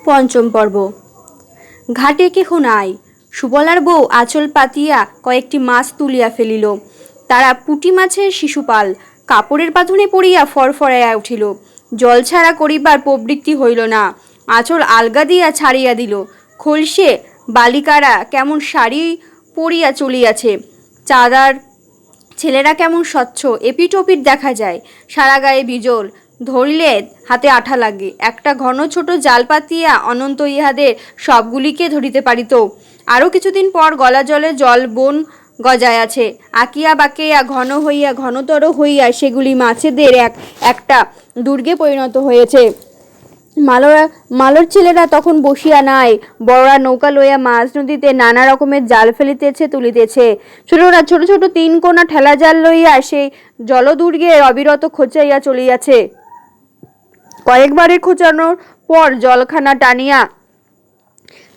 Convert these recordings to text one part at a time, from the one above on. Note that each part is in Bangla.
পঞ্চম পর্ব। ঘাটে কেহ নাই। সুবলার বউ আঁচল পাতিয়া কয়েকটি মাছ তুলিয়া ফেলিল। তারা পুঁটি মাছের শিশুপাল কাপড়ের বাঁধনে পড়িয়া ফরফরাইয়া উঠিল। জল ছাড়া করিবার প্রবৃত্তি হইল না। আঁচল আলগা দিয়া ছাড়িয়া দিল। খলসে বালিকারা কেমন শাড়ি পরিয়া চলিয়াছে। চাঁদার ছেলেরা কেমন স্বচ্ছ এপিট ওপিট দেখা যায়। সারা গায়ে বিজল, ধরিলে হাতে আঠা লাগে। একটা ঘন ছোট জাল পাতিয়া অনন্ত ইহাদের সবগুলিকে ধরিতে পারিত। আরও কিছুদিন পর গলা জলে জল বন গজায়াছে। আঁকিয়া বাঁকিয়া ঘন হইয়া ঘনতর হইয়া সেগুলি মাছেদের একটা দুর্গে পরিণত হয়েছে। মালর ছেলেরা তখন বসিয়া নাই। বড়রা নৌকা লইয়া মাঝ নদীতে নানা রকমের জাল ফেলিতেছে তুলিতেছে। ছোটরা ছোট ছোট 3 কোনা ঠেলা জাল লইয়া সেই জলদুর্গে অবিরত খোঁচাইয়া চলিয়াছে। কয়েকবারের খোঁচানোর পর জলখানা টানিয়া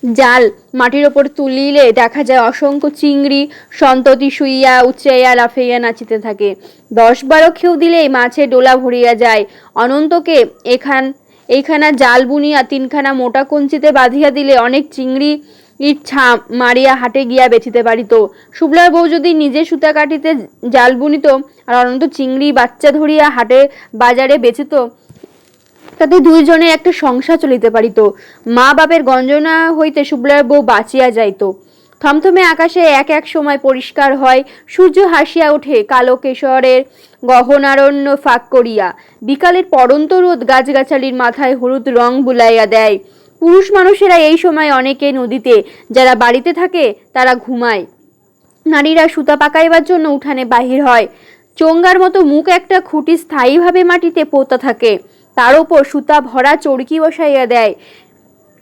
জাল মাটির ওপর তুলিলে দেখা যায় অসংখ্য চিংড়ি সন্ততি শুইয়া উচ্চাইয়া লাফাইয়া নাচিতে থাকে। 10-12 খেউ দিলেই মাছে ডোলা ভরিয়া যায়। অনন্তকে এইখানা জাল বুনিয়া 3খানা মোটা কঞ্চিতে বাঁধিয়া দিলে অনেক চিংড়ি মারিয়া হাটে গিয়া বেচিতে পারিত। সুবলার বউ যদি নিজে সুতা কাটিতে জাল বুনিত আর অনন্ত চিংড়ি বাচ্চা ধরিয়া হাটে বাজারে বেচিত, তাতে 2 জনের একটা সংসার চলিতে পারিত। মা বাপের গঞ্জনা হইতে সুবলার বউ বাঁচিয়া যাইত। থমথমে আকাশে এক এক সময় পরিষ্কার হয়। সূর্য হাসিয়া ওঠে কালো কেশরের গহনারণ্য ফাঁক করিয়া। বিকালের পড়ন্ত রোদ গাছগাছালির মাথায় হলুদ রং বুলাইয়া দেয়। পুরুষ মানুষেরা এই সময় অনেকে নদীতে, যারা বাড়িতে থাকে তারা ঘুমায়। নারীরা সুতা পাকাইবার জন্য উঠানে বাহির হয়। চোঙ্গার মতো মুখ একটা খুঁটি স্থায়ীভাবে মাটিতে পোঁতা থাকে। তার উপর সুতা ভরা চরকি বসাইয়া দেয়।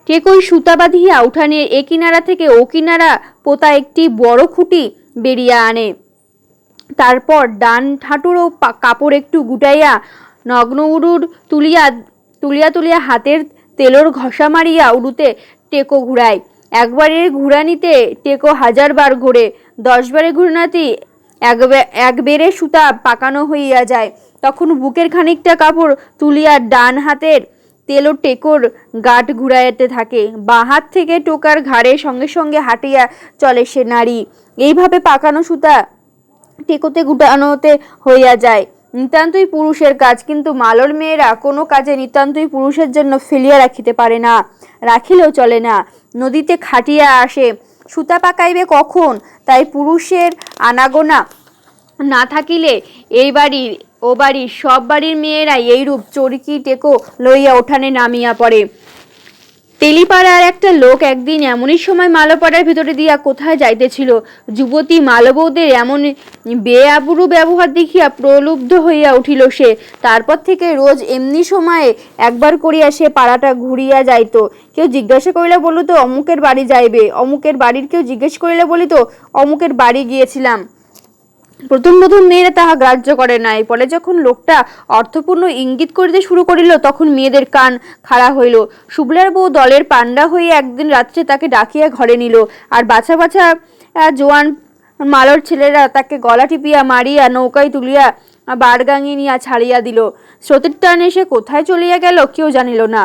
টেকই সুতা বাঁধিয়া উঠানের এ কিনারা থেকে ও কিনারা পোতা একটি বড় খুঁটি বেরিয়া আনে। তারপর ডান হাঁটুর কাপড় একটু গুটাইয়া নগ্ন উরুর তুলিয়া তুলিয়া হাতের তেলোর ঘষা মারিয়া উরুতে টেকো ঘুরায়। একবারের ঘুরানিতে টেকো 1000 বার ঘোরে। 10 বারের ঘুরানিতে একবেরে সুতা পাকানো হইয়া যায়। তখন বুকের খানিকটা কাপড় তুলিয়া ডান হাতের তেলো টেকোর গাঁট ঘুরাইতে থাকে। বাঁ হাত থেকে টোকার ঘাড়ে সঙ্গে সঙ্গে হাঁটিয়া চলে সে নারী। এইভাবে পাকানো সুতা টেকোতে গুটানোতে হইয়া যায়। নিতান্তই পুরুষের কাজ, কিন্তু মালর মেয়েরা কোনো কাজে নিতান্তই পুরুষের জন্য ফেলিয়া রাখিতে পারে না, রাখিলেও চলে না। নদীতে খাটিয়া আসে, সুতা পাকাইবে কখন, তাই পুরুষের আনাগোনা না থাকিলে এই বাড়ির ও বাড়ির সব বাড়ির মেয়েরাই এইরূপ চরকি টেকো লইয়া উঠানে নামিয়া পড়ে। তেলিপাড়ার একটা লোক একদিন এমনই সময় মালপাড়ার ভিতরে দিয়া কোথায় যাইতেছিল। যুবতী মালবৌদের এমন বেআবরু ব্যবহার দেখিয়া প্রলুব্ধ হইয়া উঠিল সে। তারপর থেকে রোজ এমনি সময়ে একবার করিয়া সে পাড়াটা ঘুরিয়া যাইত। কেউ জিজ্ঞাসা করিলে বলিত অমুকের বাড়ি যাইবে, অমুকের বাড়ির কেউ জিজ্ঞেস করিলে বলিত অমুকের বাড়ি গিয়েছিলাম। প্রথম মেয়েরা তাহা গ্রাহ্য করে নাই। পরে যখন লোকটা অর্থপূর্ণ ইঙ্গিত করিতে শুরু করিল, তখন মেয়েদের কান খাড়া হইল। সুবলার বউ দলের পান্ডা হইয়া একদিন রাত্রে তাকে ডাকিয়া ঘরে নিল। আর বাছা বাছা জোয়ান মালর ছেলেরা তাকে গলা টিপিয়া মারিয়া নৌকায় তুলিয়া বারগাঙে নিয়া ছাড়িয়া দিল। স্রোতের টানে সে কোথায় চলিয়া গেল কেউ জানিল না।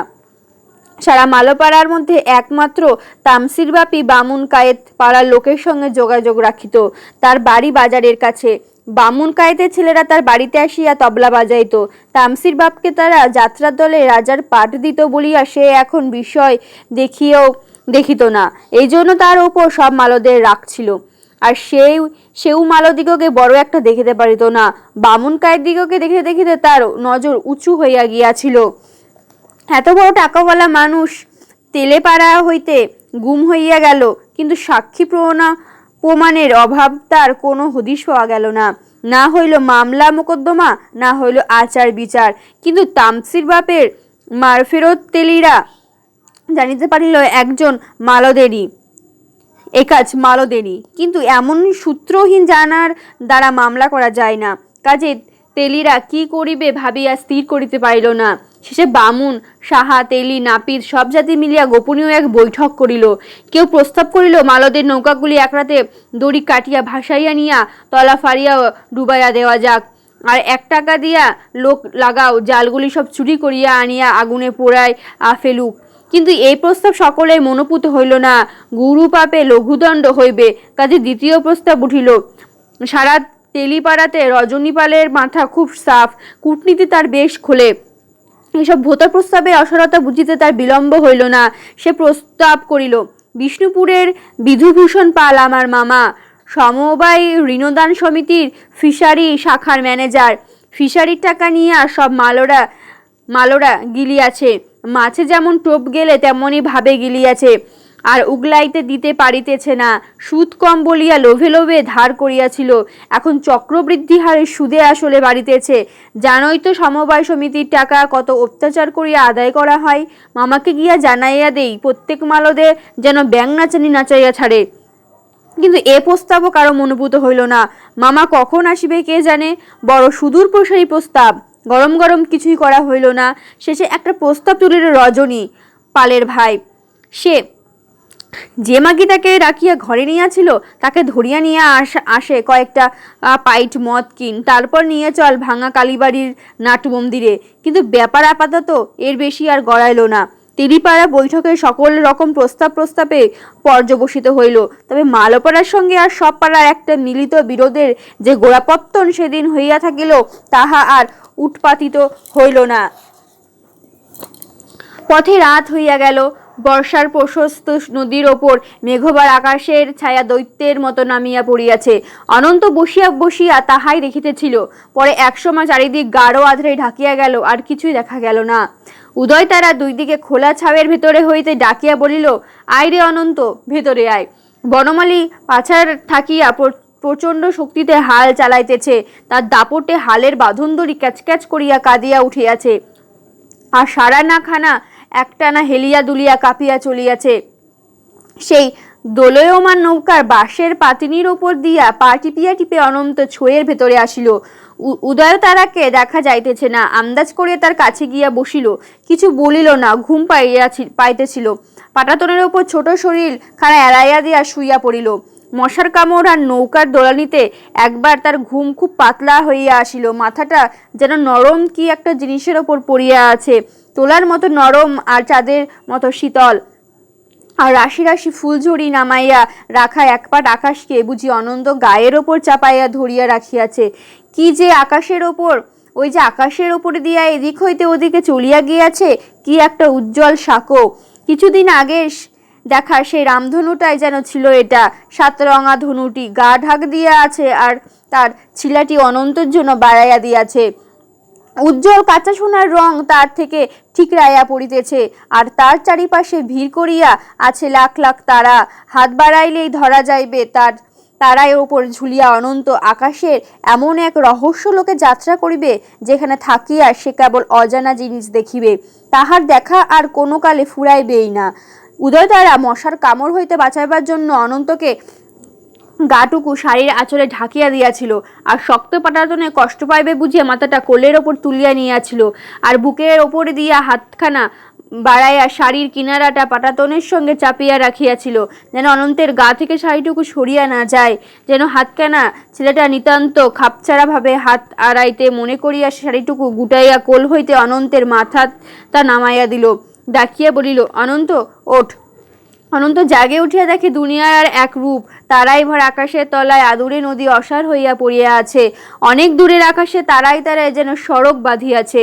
সারা মালপাড়ার মধ্যে একমাত্র তামসির বাপি বামুন কায়েত পাড়ার লোকের সঙ্গে যোগাযোগ রাখিত। তার বাড়ি বাজারের কাছে। বামুন কায়েতের ছেলেরা তার বাড়িতে আসিয়া তবলা বাজাইত। তামসির বাপকে তারা যাত্রার দলে রাজার পাঠ দিত বলিয়া সে এখন বিষয় দেখিত না। এই জন্য তার ওপর সব মালদের রাগ ছিল। আর সেও মালদিগকে বড় একটা দেখিতে পারিত না। বামুন কায়েত দিগকে দেখিতে দেখিতে তার নজর উঁচু হইয়া গিয়াছিল। এত বড় টাকাওয়ালা মানুষ তেলেপাড়া হইতে গুম হইয়া গেল, কিন্তু সাক্ষী প্রমাণের অভাব তার কোনো হদিশ পাওয়া গেল না। না হইল মামলা মোকদ্দমা, না হইল আচার বিচার। কিন্তু তামসির বাপের মারফেরত তেলিরা জানিতে পারিল একজন মালদেরই এ কাজ মালদেরই, কিন্তু এমন সূত্রহীন জানার দ্বারা মামলা করা যায় না। কাজে তেলিরা কি করিবে ভাবিয়া স্থির করিতে পারিল না। শেষে বামুন, সাহা, তেলি, নাপিত সব জাতি মিলিয়া গোপনীয় এক বৈঠক করিল। কেউ প্রস্তাব করিল মালদের নৌকাগুলি এক রাতে দড়ি কাটিয়া ভাসাইয়া নিয়া তলা ফাড়িয়া ডুবাইয়া দেওয়া যাক। আর 1 টাকা দিয়া লোক লাগাও, জালগুলি সব চুরি করিয়া আনিয়া আগুনে পোড়ায় ফেলুক। কিন্তু এই প্রস্তাব সকলের মনোপুত হইল না। গুরু পাপে লঘুদণ্ড হইবে, কাজে দ্বিতীয় প্রস্তাব উঠিল। সারা তেলিপাড়াতে রজনীপালের মাথা খুব সাফ, কূটনীতি তার বেশ খোলে। এসব ভোতা প্রস্তাবে অসারতা বুঝিতে তার বিলম্ব হইল না। সে প্রস্তাব করিল, বিষ্ণুপুরের বিধুভূষণ পাল আমার মামা, সমবায় ঋণদান সমিতির ফিশারি শাখার ম্যানেজার। ফিশারির টাকা নিয়ে সব মালোরা গিলিয়াছে। মাছে যেমন টোপ গেলে তেমনি ভাবে গিলিয়াছে, আর উগলাইতে দিতে পারিতেছে না। সুদ কম বলিয়া লোভে লোভে ধার করিয়াছিল, এখন চক্রবৃদ্ধি হারে সুদে আসলে বাড়িতেছে। জানোই তো সমবায় সমিতির টাকা কত অত্যাচার করিয়া আদায় করা হয়। মামাকে গিয়া জানাইয়া দেই, প্রত্যেক মালদে যেন ব্যাং নাচানি নাচাইয়া ছাড়ে। কিন্তু এ প্রস্তাবও কারো মনোভূত হইল না। মামা কখন আসিবে কে জানে। বড় সুদূর প্রসারী প্রস্তাব, গরম গরম কিছুই করা হইল না। শেষে একটা প্রস্তাব তুলিল রজনী পালের ভাই। সে যে মাগি তাকে রাখিয়া ঘরে নিয়েছিল তাকে ধরিয়া নিয়ে আসে কয়েকটা পাইট মদ কিন, তারপর নিয়ে চল ভাঙা কালীবাড়ির নাট মন্দিরে। কিন্তু ব্যাপার আপাতত এর বেশি আর গড়াইল না। তেলিপাড়া বৈঠকে সকল রকম প্রস্তাবে পর্যবসিত হইল। তবে মালপাড়ার সঙ্গে আর সব পাড়ার একটা মিলিত বিরোধের যে গোড়াপত্তন সেদিন হইয়া থাকিল, তাহা আর উৎপাতিত হইল না। পথে রাত হইয়া গেল। বর্ষার প্রশস্ত নদীর ওপর মেঘবার আকাশের ছায়া দৈত্যের মতো নামিয়া পড়িয়াছে। অনন্ত বসিয়া বসিয়া তাহাই দেখিতেছিল। পরে একসময় চারিদিক গাঢ় আঁধারে ঢাকিয়া গেল, আর কিছুই দেখা গেল না। উদয় তারা দুই দিকে খোলা ছাউয়ের ভেতরে হইতে ডাকিয়া বলিল, আয় রে অনন্ত, ভেতরে আয়। বনমালী পাছার থাকিয়া প্রচণ্ড শক্তিতে হাল চালাইতেছে। তার দাপটে হালের বাঁধনদড়ি ক্যাচক্যাচ করিয়া কাঁদিয়া উঠিয়াছে, আর সারা না খানা একটানা হেলিয়া দুলিয়া কাঁপিয়া চলিয়াছে। সেই দোলয়মান নৌকার বাঁশের পাতিনির ওপর দিয়া পা টিপিয়া টিপে অনন্ত ছোঁয়ের ভেতরে আসিল। উদয় তারাকে দেখা যাইতেছে না। আন্দাজ করিয়া তার কাছে গিয়া বসিল, কিছু বলিল না, ঘুম পাইতেছিল। পাটাতনের ওপর ছোট শরীর খানা এড়াইয়া দিয়া শুইয়া পড়িল। মশার কামড় আর নৌকার দোলানিতে একবার তার ঘুম খুব পাতলা হইয়া আসিল। মাথাটা যেন নরম কি একটা জিনিসের ওপর পড়িয়া আছে, তোলার মতো নরম আর চাঁদের মতো শীতল। আর রাশি রাশি ফুলঝুরি নামাইয়া রাখা একপাট আকাশকে বুঝি অনন্ত গায়ের ওপর চাপাইয়া ধরিয়া রাখিয়াছে। কি যে আকাশের ওপর, ওই যে আকাশের ওপর দিয়া এদিক হইতে ওদিকে চলিয়া গিয়াছে কি একটা উজ্জ্বল সাঁকো। কিছুদিন আগে দেখা সেই রামধনুটাই যেন ছিল এটা। সাতরঙা ধনুটি গা ঢাক দিয়া আছে, আর তার ছিলাটি অনন্তের জন্য বাড়াইয়া দিয়াছে। উজ্জ্বল কাঁচা সোনার রং তার থেকে ঠিকরাইয়া পড়িতেছে, আর তার চারিপাশে ভিড় করিয়া আছে লাখ লাখ তারা। হাত বাড়াইলেই ধরা যাইবে তার তারার ওপর ঝুলিয়া অনন্ত আকাশের এমন এক রহস্য লোকে যাত্রা করিবে, যেখানে থাকিয়া সে কেবল অজানা জিনিস দেখিবে। তাহার দেখা আর কোনো কালে ফুরাইবেই না। উদয় তারা মশার কামড় হইতে বাঁচাইবার জন্য অনন্তকে গাটুকু শাড়ির আঁচলে ঢাকিয়া দিয়াছিল, আর শক্ত পাটাতনে কষ্ট পাইবে বুঝিয়া মাথাটা কোলের ওপর তুলিয়া নিয়াছিল, আর বুকের ওপরে দিয়া হাতখানা বাড়াইয়া শাড়ির কিনারাটা পাটাতনের সঙ্গে চাপিয়া রাখিয়াছিল, যেন অনন্তের গা থেকে শাড়িটুকু সরিয়া না যায়। যেন হাতখানা ছেলেটা নিতান্ত খাপছাড়া ভাবে হাত আড়াইতে মনে করিয়া শাড়িটুকু গুটাইয়া কোল হইতে অনন্তের মাথাটা নামাইয়া দিল। ডাকিয়া বলিল, অনন্ত ওঠ। অনন্ত জাগে উঠিয়া দেখে দুনিয়ার আর এক রূপ। তারাই ভরা আকাশের তলায় আদুরে নদী অসার হইয়া পড়িয়া আছে। অনেক দূরের আকাশে তারায় তারায় যেন সড়ক বাঁধিয়াছে।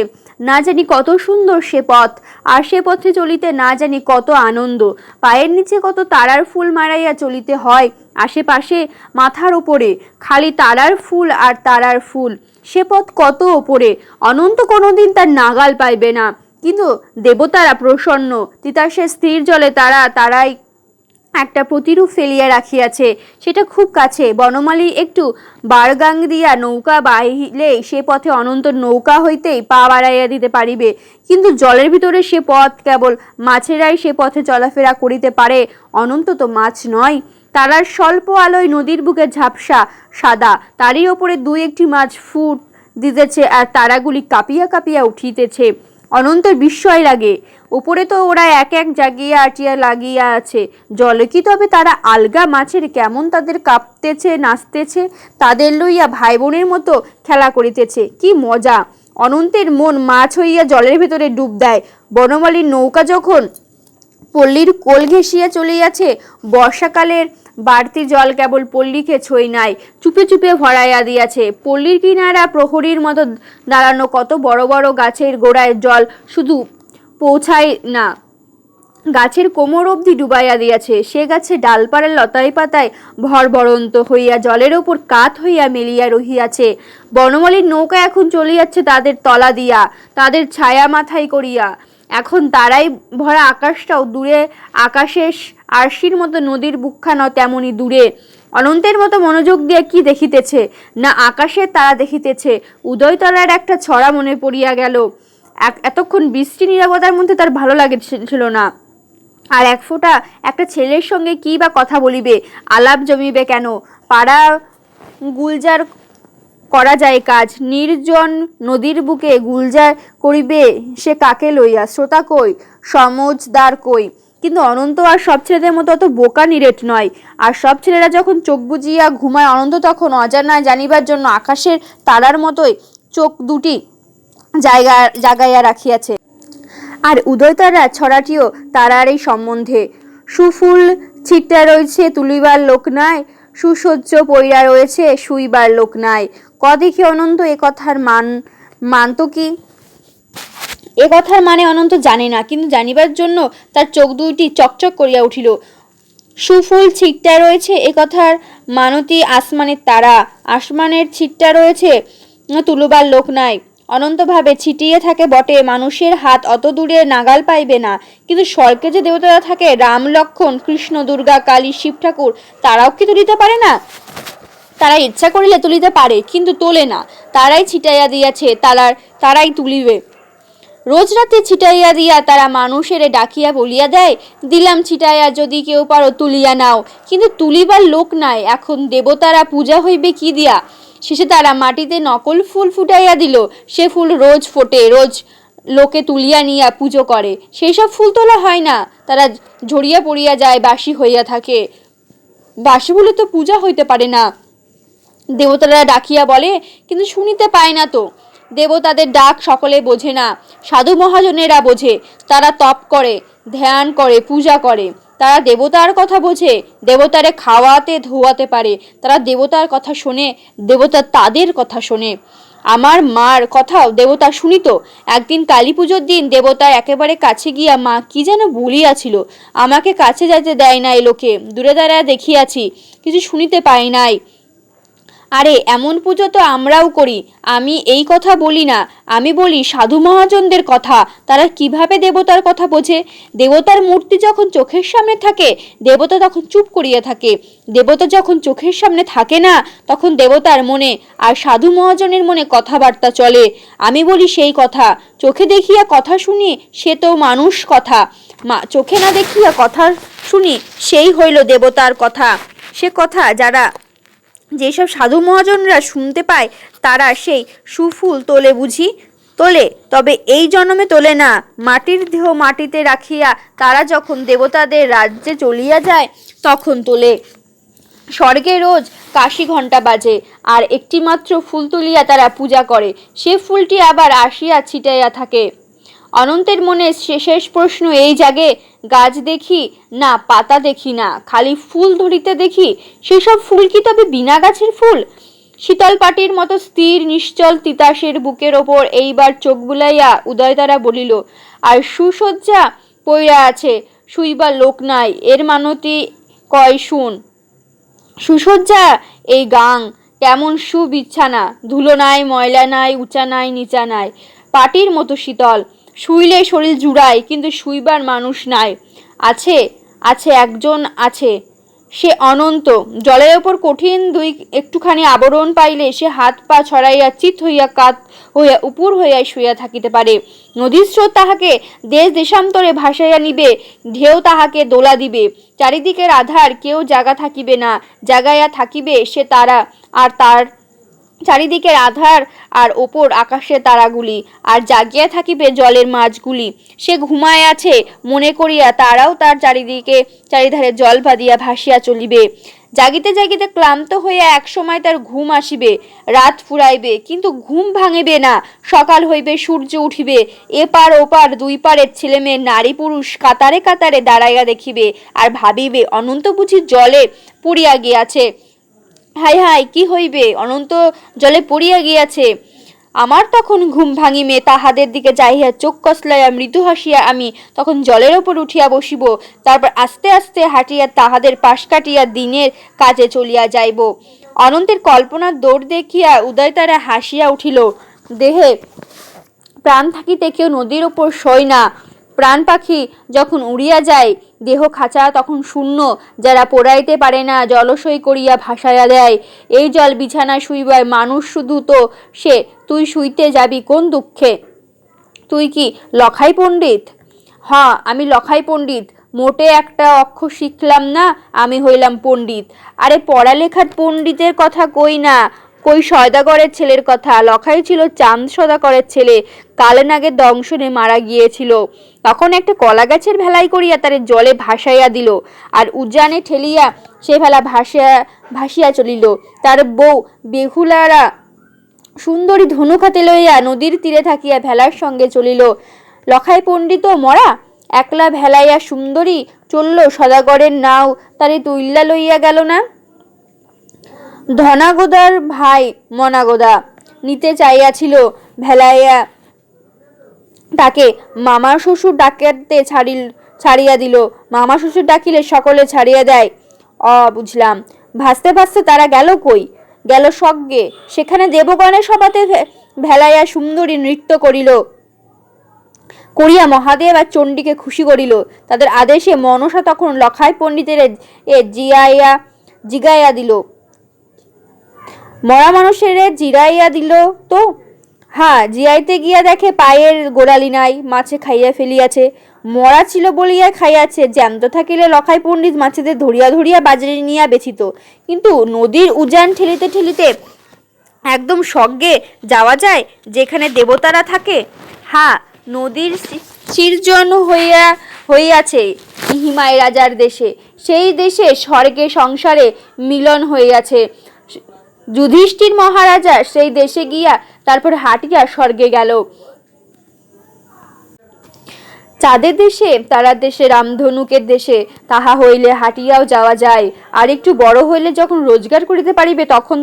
না জানি কত সুন্দর সে পথ, আর সে পথে চলিতে না জানি কত আনন্দ। পায়ের নিচে কত তারার ফুল মারাইয়া চলিতে হয়, আশেপাশে মাথার ওপরে খালি তারার ফুল আর তারার ফুল। সে পথ কত ওপরে, অনন্ত কোনোদিন তার নাগাল পাইবে না। কিন্তু দেবতারা প্রসন্ন, তিতাসের স্থির জলে তারাই একটা প্রতিরূপ ফেলিয়া রাখিয়াছে, সেটা খুব কাছে। বনমালী একটু বারগাং দিয়া নৌকা বাহিলে সে পথে অনন্ত নৌকা হইতেই পা বাড়াইয়া দিতে পারিবে। কিন্তু জলের ভিতরে সে পথ কেবল মাছেরাই সে পথে চলাফেরা করিতে পারে, অনন্ত তো মাছ নয়। তারার স্বল্প আলোয় নদীর বুকে ঝাপসা সাদা, তারই ওপরে দুই একটি মাছ ফুট দিতেছে, আর তারাগুলি কাঁপিয়া কাঁপিয়া উঠিতেছে। অনন্তের বিস্ময় লাগে। উপরে তো ওরা এক এক জাগিয়া আটিয়া লাগিয়া আছে, জলে কি তবে তারা আলগা মাছের কেমন তাদের কাঁপতেছে, নাচতেছে, তাদের লইয়া ভাই বোনের মতো খেলা করিতেছে। কি মজা! অনন্তের মন মাছ হইয়া জলের ভেতরে ডুব দেয়। বনমালীর নৌকা যখন পল্লীর কোল ঘেঁষিয়া চলিয়াছে। বর্ষাকালের বাড়তি জল কেবল পল্লীকে ছই নাই, চুপে চুপে ভরাইয়া দিয়াছে। পল্লীর কিনারা প্রহরীর মতো দাঁড়ানো কত বড় বড় গাছের গোড়ায় জল শুধু পৌঁছায় না, গাছের কোমর অবধি ডুবাইয়া দিয়াছে। সে গাছে ডালপাড়ার লতায় পাতায় ভরবরন্ত হইয়া জলের ওপর কাত হইয়া মেলিয়া রহিয়াছে। বনমালীর নৌকা এখন চলিয়াছে তাদের তলা দিয়া, তাদের ছায়া মাথায় করিয়া। এখন তারাই ভরা আকাশটাও দূরে, আকাশের আরশির মতো নদীর বুকখানা তেমনি দূরে। অনন্তের মতো মনোযোগ দিয়ে কি দেখিতেছে, না আকাশের তারা দেখিতেছে। উদয়তলার একটা ছড়া মনে পড়িয়া গেল। এতক্ষণ বৃষ্টি নীরবতার মধ্যে তার ভালো লাগছিল না। আর এক ফোঁটা একটা ছেলের সঙ্গে কি বা কথা বলিবে, আলাপ জমিবে কেন? পাড়া গুলজার করা যায় কাজ, নির্জন নদীর বুকে গুলজার করিবে সে কাকে লইয়া? শ্রোতা কই, সমজদার কই? কিন্তু অনন্ত আর সব ছেলেদের মতো অত বোকা নিরেট নয়। আর সব ছেলেরা যখন চোখ বুজিয়া ঘুমায়, অনন্ত তখন অজানা জানিবার জন্য আকাশের তারার মতোই চোখ দুটি জাগাইয়া রাখিয়াছে। আর উদয়তারা ছড়াটিও তারার এই সম্বন্ধে। সুফুল ছিটা রয়েছে তুলিবার লোক নাই, সুসহ্য পইরা রয়েছে শুইবার লোক নাই। দেখি অনন্ত এ কথার মানতো কি? এ কথার মানে অনন্ত জানে না, কিন্তু জানিবার জন্য তার চোখ দুইটি চকচক করিয়া উঠিল। সুফুল ছিটটা রয়েছে এ কথার মানতি আসমানের তারা, আসমানের ছিটটা রয়েছে তুলবার লোক নাই। অনন্তভাবে ছিটিয়ে থাকে বটে, মানুষের হাত অত দূরে নাগাল পাইবে না, কিন্তু স্বর্গে যে দেবতারা থাকে, রাম লক্ষ্মণ কৃষ্ণ দুর্গা কালী শিব ঠাকুর, তারাও কি তুলিতে পারে না? তারা ইচ্ছা করিলে তুলিতে পারে, কিন্তু তোলে না। তারাই ছিটাইয়া দিয়াছে, তারাই তুলিবে। রোজ রাতে ছিটাইয়া দিয়া তারা মানুষের ডাকিয়া বলিয়া দেয়, দিলাম ছিটাইয়া, যদি কেউ পারো তুলিয়া নাও। কিন্তু তুলিবার লোক নাই। এখন দেবতারা পূজা হইবে কি দিয়া? শেষে তারা মাটিতে নকল ফুল ফুটাইয়া দিল। সে ফুল রোজ ফোটে, রোজ লোকে তুলিয়া নিয়া পুজো করে। সেই সব ফুল তোলা হয় না, তারা ঝরিয়া পড়িয়া যায়, বাসি হইয়া থাকে। বাসি বলে তো পূজা হইতে পারে না। দেবতারা ডাকিয়া বলে, কিন্তু শুনিতে পায় না তো। দেবতাদের ডাক সকলে বোঝে না, সাধু মহাজনেরা বোঝে। তারা তপ করে, ধ্যান করে, পূজা করে। তারা দেবতার কথা বোঝে, দেবতারে খাওয়াতে ধোয়াতে পারে। তারা দেবতার কথা শোনে, দেবতা তাদের কথা শোনে। আমার মার কথাও দেবতা শুনিত। একদিন কালী পুজোর দিন দেবতার একেবারে কাছে গিয়া মা কি যেন বলিয়াছিল। আমাকে কাছে যাইতে দেয় নাই লোকে, দূরে দাঁড়ায় দেখিয়াছি, কিছু শুনিতে পাই নাই। আরে এমন পুজো তো আমরাও করি। আমি এই কথা বলি না, আমি বলি সাধু মহাজনদের কথা। তারা কিভাবে দেবতার কথা বোঝে? দেবতার মূর্তি যখন চোখের সামনে থাকে, দেবতা তখন চুপ করিয়া থাকে। দেবতা যখন চোখের সামনে থাকে না, তখন দেবতার মনে আর সাধু মহাজনের মনে কথাবার্তা চলে। আমি বলি সেই কথা। চোখে দেখিয়া কথা শুনি, সে তো মানুষ কথা। চোখে না দেখিয়া কথা শুনি, সেই হইল দেবতার কথা। সে কথা যেসব সাধু মহাজনরা শুনতে পায়, তারা সেই সুফুল তোলে বুঝি? তোলে, তবে এই জন্মে তোলে না। মাটির দেহ মাটিতে রাখিয়া তারা যখন দেবতাদের রাজ্যে চলিয়া যায়, তখন তোলে। স্বর্গে রোজ কাশি ঘণ্টা বাজে, আর একটি মাত্র ফুল তুলিয়া তারা পূজা করে। সে ফুলটি আবার আসিয়া ছিটাইয়া থাকে। অনন্তের মনে শেষ প্রশ্ন এই জাগে, গাছ দেখি না পাতা দেখি না, খালি ফুল ধরিতে দেখি। সেসব ফুল কি তবে বিনা গাছের ফুল? শীতল পাটির মতো স্থির নিশ্চল তিতাসের বুকের ওপর এইবার চোখ বুলাইয়া উদয়তারা বলিল, আর সুসজ্জা পইরা আছে, শুইবার লোক নাই, এর মানতি কয় শুন। সুসজ্জা এই গাং, কেমন সুবিছানা, ধুলো নাই, ময়লা নাই, উঁচা নাই, নিচা নাই, পাটির মতো শীতল। শুইলে শরীর জুড়ায়, কিন্তু শুইবার মানুষ নাই। আছে, আছে, একজন আছে, সে অনন্ত। জলের ওপর কঠিন একটুখানি আবরণ পাইলে সে হাত পা ছড়াইয়া চিত হইয়া কাত হইয়া উপর হইয়া শুইয়া থাকিতে পারে। নদীর স্রোত তাহাকে দেশ দেশান্তরে ভাসাইয়া নিবে, ঢেউ তাহাকে দোলা দিবে। চারিদিকের আধার, কেউ জাগা থাকিবে না, জাগাইয়া থাকিবে সে তারা। আর তার চারিদিকের আধার, আর ওপর আকাশের তারাগুলি, আর জাগিয়া থাকিবে জলের মাছগুলি। সে ঘুমায় আছে মনে করিয়া তারাও তার চারিধারে জল বাঁধিয়া ভাসিয়া চলিবে। জাগিতে জাগিতে ক্লান্ত হইয়া একসময় তার ঘুম আসিবে, রাত ফুরাইবে, কিন্তু ঘুম ভাঙিবে না। সকাল হইবে, সূর্য উঠিবে, এপার ওপার দুই পারের ছেলে মেয়ে নারী পুরুষ কাতারে কাতারে দাঁড়াইয়া দেখিবে, আর ভাবিবে অনন্ত বুঝি জলে পড়িয়া গিয়াছে। হায় হায়, কি হইবে, অনন্ত জলে পড়িয়া গিয়াছে। আমার তখন ঘুম ভাঙিমে, তাহাদের দিকে চাহিয়া চোখ কসলাইয়া মৃদু হাসিয়া আমি তখন জলের ওপর উঠিয়া বসিব, তারপর আস্তে আস্তে হাঁটিয়া তাহাদের পাশ কাটিয়া দিনের কাজে চলিয়া যাইব। অনন্তের কল্পনার দৌড় দেখিয়া উদয়তারা হাসিয়া উঠিল। দেহে প্রাণ থাকিতে কেউ নদীর ওপর শোয় না। প্রাণ পাখি যখন উড়িয়া যায়, দেহ খাঁচা তখন শূন্য। যারা পোড়াইতে পারে না, জলসই করিয়া ভাসাইয়া দেয়। এই জল বিছানায় শুইবার মানুষ শুধু তো সে, তুই শুইতে যাবি কোন দুঃখে? তুই কি লখাই পণ্ডিত? হ্যাঁ, আমি লখাই পণ্ডিত। মোটে একটা অক্ষর শিখলাম না, আমি হইলাম পণ্ডিত। আরে পড়ালেখার পণ্ডিতের কথা কই না, কই সয়দাগরের ছেলের কথা। লখাই ছিল চাঁদ সদাগরের ছেলে, কালেনাগের দংশনে মারা গিয়েছিল। তখন একটা কলা গাছের ভেলাই করিয়া তারে জলে ভাসাইয়া দিল, আর উজানে ঠেলিয়া সে ভেলা ভাসিয়া চলিল। তার বউ বেহুলারা সুন্দরী ধনুক হাতে লইয়া নদীর তীরে থাকিয়া ভেলার সঙ্গে চলিল। লখাই পণ্ডিত মরা, একলা ভেলাইয়া সুন্দরী চলল, সদাগরের নাও তারে তুইল্লা লইয়া গেল না। ধনাগোদার ভাই মনাগোদা নিতে চাইয়াছিল ভেলাইয়া, তাকে মামা শ্বশুর ডাকাতে ছাড়িয়া দিল। মামা শ্বশুর ডাকিলে সকলে ছাড়িয়া দেয়। বুঝলাম। ভাসতে ভাসতে তারা গেল কই? গেল স্বর্গে। সেখানে দেবগণের সভাতে ভেলাইয়া সুন্দরী নৃত্য করিয়া মহাদেব আর চণ্ডীকে খুশি করিল। তাদের আদেশে মনসা তখন লখাই পণ্ডিতের জিগাইয়া দিল। মরা মানুষের জিরাইয়া দিল তো? হ্যাঁ, জিয়াইতে গিয়া দেখে পায়ের গোড়ালি নাই, মাছে খাইয়া ফেলিয়াছে। মরা ছিল বলিয়া খাইয়াছে, জ্যান্ত থাকিলে লখাই পণ্ডিত মাছেদের ধরিয়া ধরিয়া বাজারে নিয়া বেচিত। কিন্তু নদীর উজান ঠেলিতে ঠেলিতে একদম স্বর্গে যাওয়া যায়, যেখানে দেবতারা থাকে। হ্যাঁ, নদীর সৃজন হইয়াছে হিমায় রাজার দেশে। সেই দেশে স্বর্গে সংসারে মিলন হইয়াছে। যুধিষ্ঠির মহারাজা সেই দেশে গিয়া তারপর হাঁটিয়া স্বর্গে গেল। চাঁদের দেশে, তারার দেশে, রামধনুকের দেশে তাহা হইলে হাঁটিয়াও যাওয়া যায়। আর একটু বড় হইলে যখন রোজগার করিতে পারিবে, তখন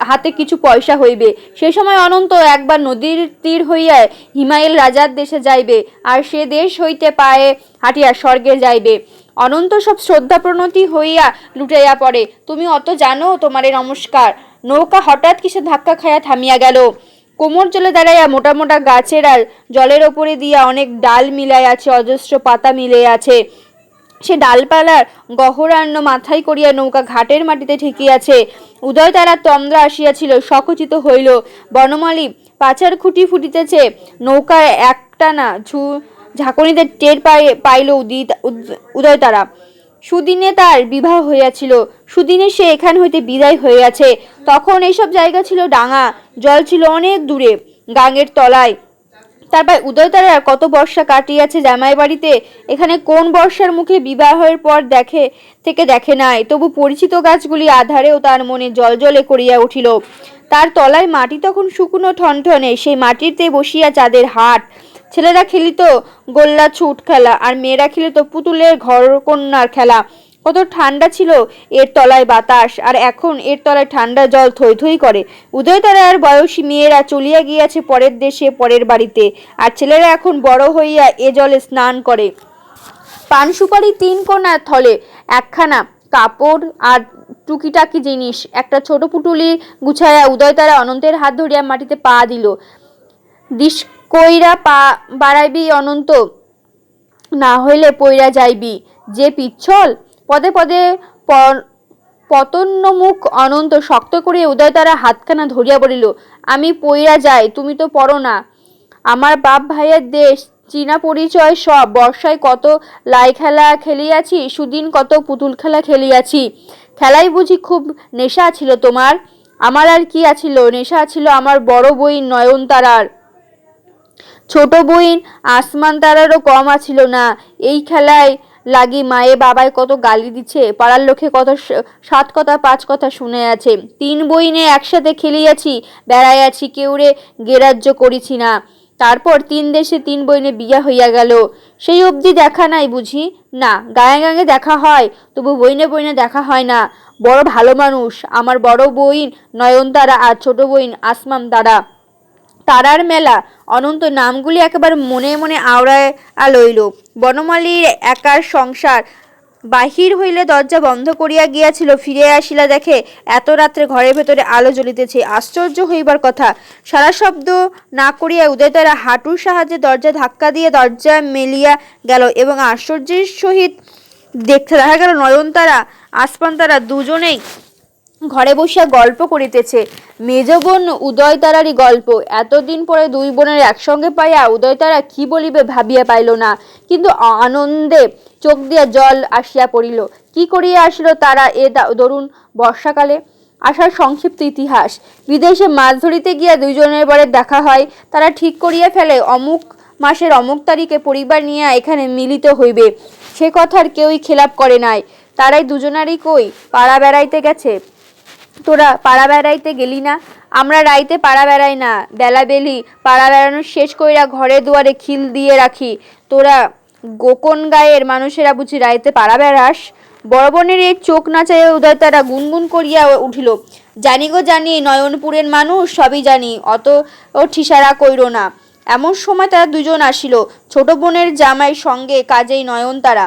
হাতে কিছু পয়সা হইবে। সে সময় অনন্ত একবার নদীর তীর হইয়া হিমালয়ের রাজার দেশে যাইবে, আর সে দেশ হইতে পায়ে হাঁটিয়া স্বর্গে যাইবে। অনন্ত সব শ্রদ্ধা প্রণতি হইয়া লুটাইয়া পড়ে। তুমি অত জানো, তোমারে নমস্কার। নৌকা হঠাৎ কিসে ধাক্কা খাইয়া থামিয়া গেল। কোমর জলে দাঁড়াইয়া মোটা মোটা গাছের আর জলের ওপরে দিয়া অনেক ডাল মিলাই আছে, অজস্র পাতা মিলে আছে। সে ডালপালার গহরান্য মাথায় করিয়া নৌকা ঘাটের মাটিতে ঠেকিয়াছে। উদয় তারা তন্দ্রা আসিয়াছিল, সকচিত হইল। বনমালী পাচার খুঁটি ফুটিতেছে। নৌকায় একটানা ঝাঁকুনিতে টের পাইল উদয় তারা। সুদিনে তার বিবাহ হইয়াছিল, সুদিনে সে এখান হইতে বিদায় হইয়াছে। তখন এইসব জায়গা ছিল ডাঙা, জল ছিল অনেক দূরে গাঙের তলায়। তারপর উদয়তারা কত বর্ষা কাটিয়াছে জামাই বাড়িতে। এখানে কোন বর্ষার মুখে বিবাহের পর দেখে নাই। তবু পরিচিত গাছগুলি আধারেও তার মনে জলজলে করিয়া উঠিল। তার তলায় মাটি তখন শুকনো ঠনঠনে। সেই মাটিতে বসিয়া চাঁদের হাট। ছেলেরা খেলিত গোল্লা ছুট খেলা, আর মেয়েরা খেলিত পুতুলের ঘরকন্যার খেলা। কত ঠান্ডা ছিল এর তলায় বাতাস, আর এখন এর তলায় ঠান্ডা জল থই থই করে। উদয়তারার বয়সী মেয়েরা চলিয়া গিয়াছে পরের দেশে, পরের বাড়িতে, আর ছেলেরা এখন বড় হইয়া এ জলে স্নান করে। পান সুপারি 3 কোণার থলে একখানা কাপড় আর টুকিটাকি জিনিস, একটা ছোট পুটুলি গুছাইয়া উদয়তারা অনন্তের হাত ধরিয়া মাটিতে পা দিল। দিস কইরা পা বাড়াইবি অনন্ত, না হইলে পইরা যাইবি যে পিচ্ছল। পদে পদে পতন্নমুখ অনন্ত শক্ত করিয়া উদয়তারা হাতখানা ধরিয়া বলিল, আমি পইরা যাই, তুমি তো পড়ো না। আমার বাপ ভাইয়ের দেশ, চীনা পরিচয় সব। বর্ষায় কত লাই খেলা খেলিয়াছি, সুদিন কত পুতুল খেলা খেলিয়াছি। খেলাই বুঝি খুব নেশা ছিল তোমার? আমার আর কি আছিল, নেশা ছিল আমার বড় বইন নয়নতারার। ছোট বইন আসমান তারারও কম আছিল না। এই খেলায় লাগি মায়ে বাবায় কত গালি দিচ্ছে, পাড়ার লোকে কত সাত কথা পাঁচ কথা শুনে আছে। তিন বইনে একসাথে খেলিয়াছি, বেড়াইয়াছি, কেউরে গ্রাহ্য করিছি না। তারপর তিন দেশে তিন বইনে বিয়া হইয়া গেল। সেই অবধি দেখা নাই বুঝি? না, গায়ে গায়ে দেখা হয়, তবু বইনে বইনে দেখা হয় না। বড় ভালো মানুষ আমার বড় বইন নয়নতারা আর ছোট বইন আসমাম তারা। তারার মেলা অনন্ত নামগুলি একেবারে মনে মনে আওড়ায় লইল। বনমালীর একার সংসার। বাহির হইলে দরজা বন্ধ করিয়া গিয়াছিল, ফিরে আসিলা দেখে এত রাত্রে ঘরের ভেতরে আলো জ্বলিতেছে। আশ্চর্য হইবার কথা, সারা শব্দ না করিয়া উদয়তারা হাঁটুর সাহায্যে দরজা ধাক্কা দিয়ে দরজা মেলিয়া গেল এবং আশ্চর্যের সহিত দেখতে দেখা গেল নয়নতারা আসমান তারা দুজনেই ঘরে বসিয়া গল্প করিতেছে। মেজ বোন উদয়তারারই গল্প। এতদিন পরে দুই বোনের একসঙ্গে পাইয়া উদয়তারা কি বলিবে ভাবিয়া পাইল না, কিন্তু আনন্দে চোখ দিয়া জল আসিয়া পড়িল। কি করিয়া আসিল তারা এ দরুণ বর্ষাকালে? আসার সংক্ষিপ্ত ইতিহাস। বিদেশে মাছ ধরিতে গিয়া দুইজনের পরে দেখা হয়। তারা ঠিক করিয়া ফেলে অমুক মাসের অমুক তারিখে পরিবার নিয়ে এখানে মিলিত হইবে। সে কথার কেউই খেলাপ করে নাই। তারাই দুজনারই কই পাড়া বেড়াইতে গেছে। তোরা পাড়া বেড়াইতে গেলি না? আমরা রাইতে পাড়া বেড়াই না, বেলা বেলি পাড়া বেড়ানো শেষ কইরা ঘরে দুয়ারে খিল দিয়ে রাখি। তোরা গোকন গায়ের মানুষেরা বুঝি রাইতে পাড়া বেড়াস? বড় বোনের এই চোখ নাচাইয়া উদয়তারা গুনগুন করিয়া উঠিল, জানি গো জানি, নয়নপুরের মানুষ, সবই জানি, অত ঠিসারা কইরো না। এমন সময় তারা দুজন আসিল, ছোট বোনের জামাই সঙ্গে, কাজেই নয়নতারা।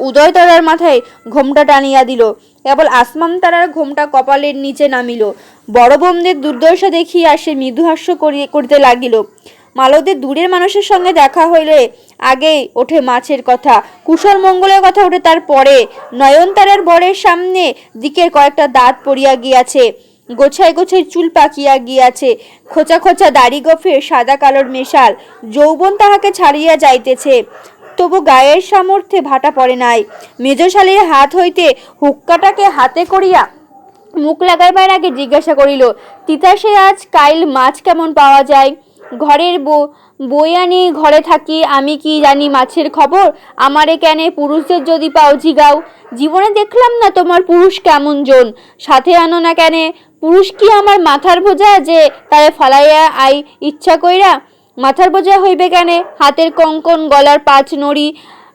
উদয়তারার মাথায় ঘোমটা টানিয়া দিল। কেবল আসমাম তারার ঘোমটা কপালের নিচে নামিল। বড় বোনদের দুর্দশা দেখিয়া সে মৃদুহাস্য করিতে লাগিল। মালদের দূরের মানুষের সঙ্গে দেখা হইলে আগেই ওঠে মাছের কথা, কুশল মঙ্গলের কথা ওঠে তার পরে। নয়নতারার বরের সামনে দিকের কয়েকটা দাঁত পড়িয়া গিয়াছে, গোছায় গোছায় চুল পাকিয়া গিয়াছে, খোঁচা খোঁচা দাড়ি গোফের সাদা কালোর মেশাল। যৌবন তাহাকে ছাড়িয়া যাইতেছে, তবু গায়ের সামর্থ্যে ভাটা পড়ে নাই। মেজশালীর হাত হইতে হুক্কাটাকে হাতে করিয়া মুখ লাগাইবার আগে জিজ্ঞাসা করিল, তিতাসে আজ কাইল মাছ কেমন পাওয়া যায়? ঘরের বই আনি ঘরে থাকি, আমি কি জানি মাছের খবর? আমারে কেনে পুরুষদের যদি পাও জিগাও। জীবনে দেখলাম না তোমার পুরুষ কেমন জন, সাথে আনো না কেনে? পুরুষ কি আমার মাথার বোঝা যে তারে ফালাইয়া আই ইচ্ছা কইরা? মাথার বোঝা হইবে কেনে? হাতের কঙ্কন, গলার পাঁচ নড়ি,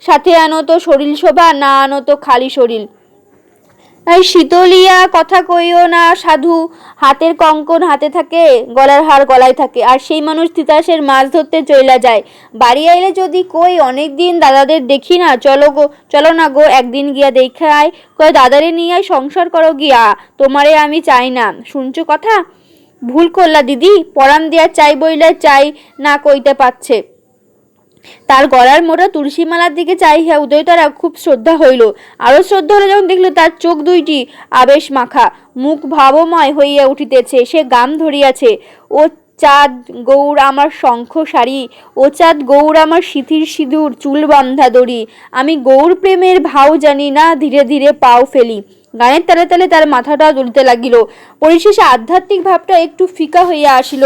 সাথে আনো তো শরীর শোভা, না আনো তো খালি শরীর। শীতলিয়া কথা কইও না সাধু, হাতের কঙ্কন হাতে থাকে, গলার হার গলায় থাকে, আর সেই মানুষ তিতাসের মাছ ধরতে চইলা যায়। বাড়ি আইলে যদি কই অনেক দিন দাদাদের দেখি না, চলো না গো একদিন গিয়া দেখে আয়। কয় দাদারে নিয়ে সংসার করো গিয়া, তোমারে আমি চাই না। শুনছো কথা? ভুল করলা দিদি, পরাণ দিয়া চাই বইলে চাই না কইতে পাচ্ছে। তার গলার মোটা তুলসীমালার দিকে চাইয়া উদয়তারা খুব শ্রদ্ধা হইল। আরো শ্রদ্ধা হলো যখন দেখল তার চোখ দুইটি আবেশ মাখা, মুখ ভাবময় হইয়া উঠিতেছে। সে গাম ধরিয়াছে, ও চাঁদ গৌর আমার শঙ্খ শাড়ি, ও চাঁদ গৌর আমার সিথির সিঁদুর, চুল বান্ধা দড়ি, আমি গৌর প্রেমের ভাও জানি না, ধীরে ধীরে পাও ফেলি। গানের তালে তালে তার মাথাটাও দুলিতে লাগিল। পরিশেষে আধ্যাত্মিক ভাবটা একটু ফিকা হইয়া আসিল।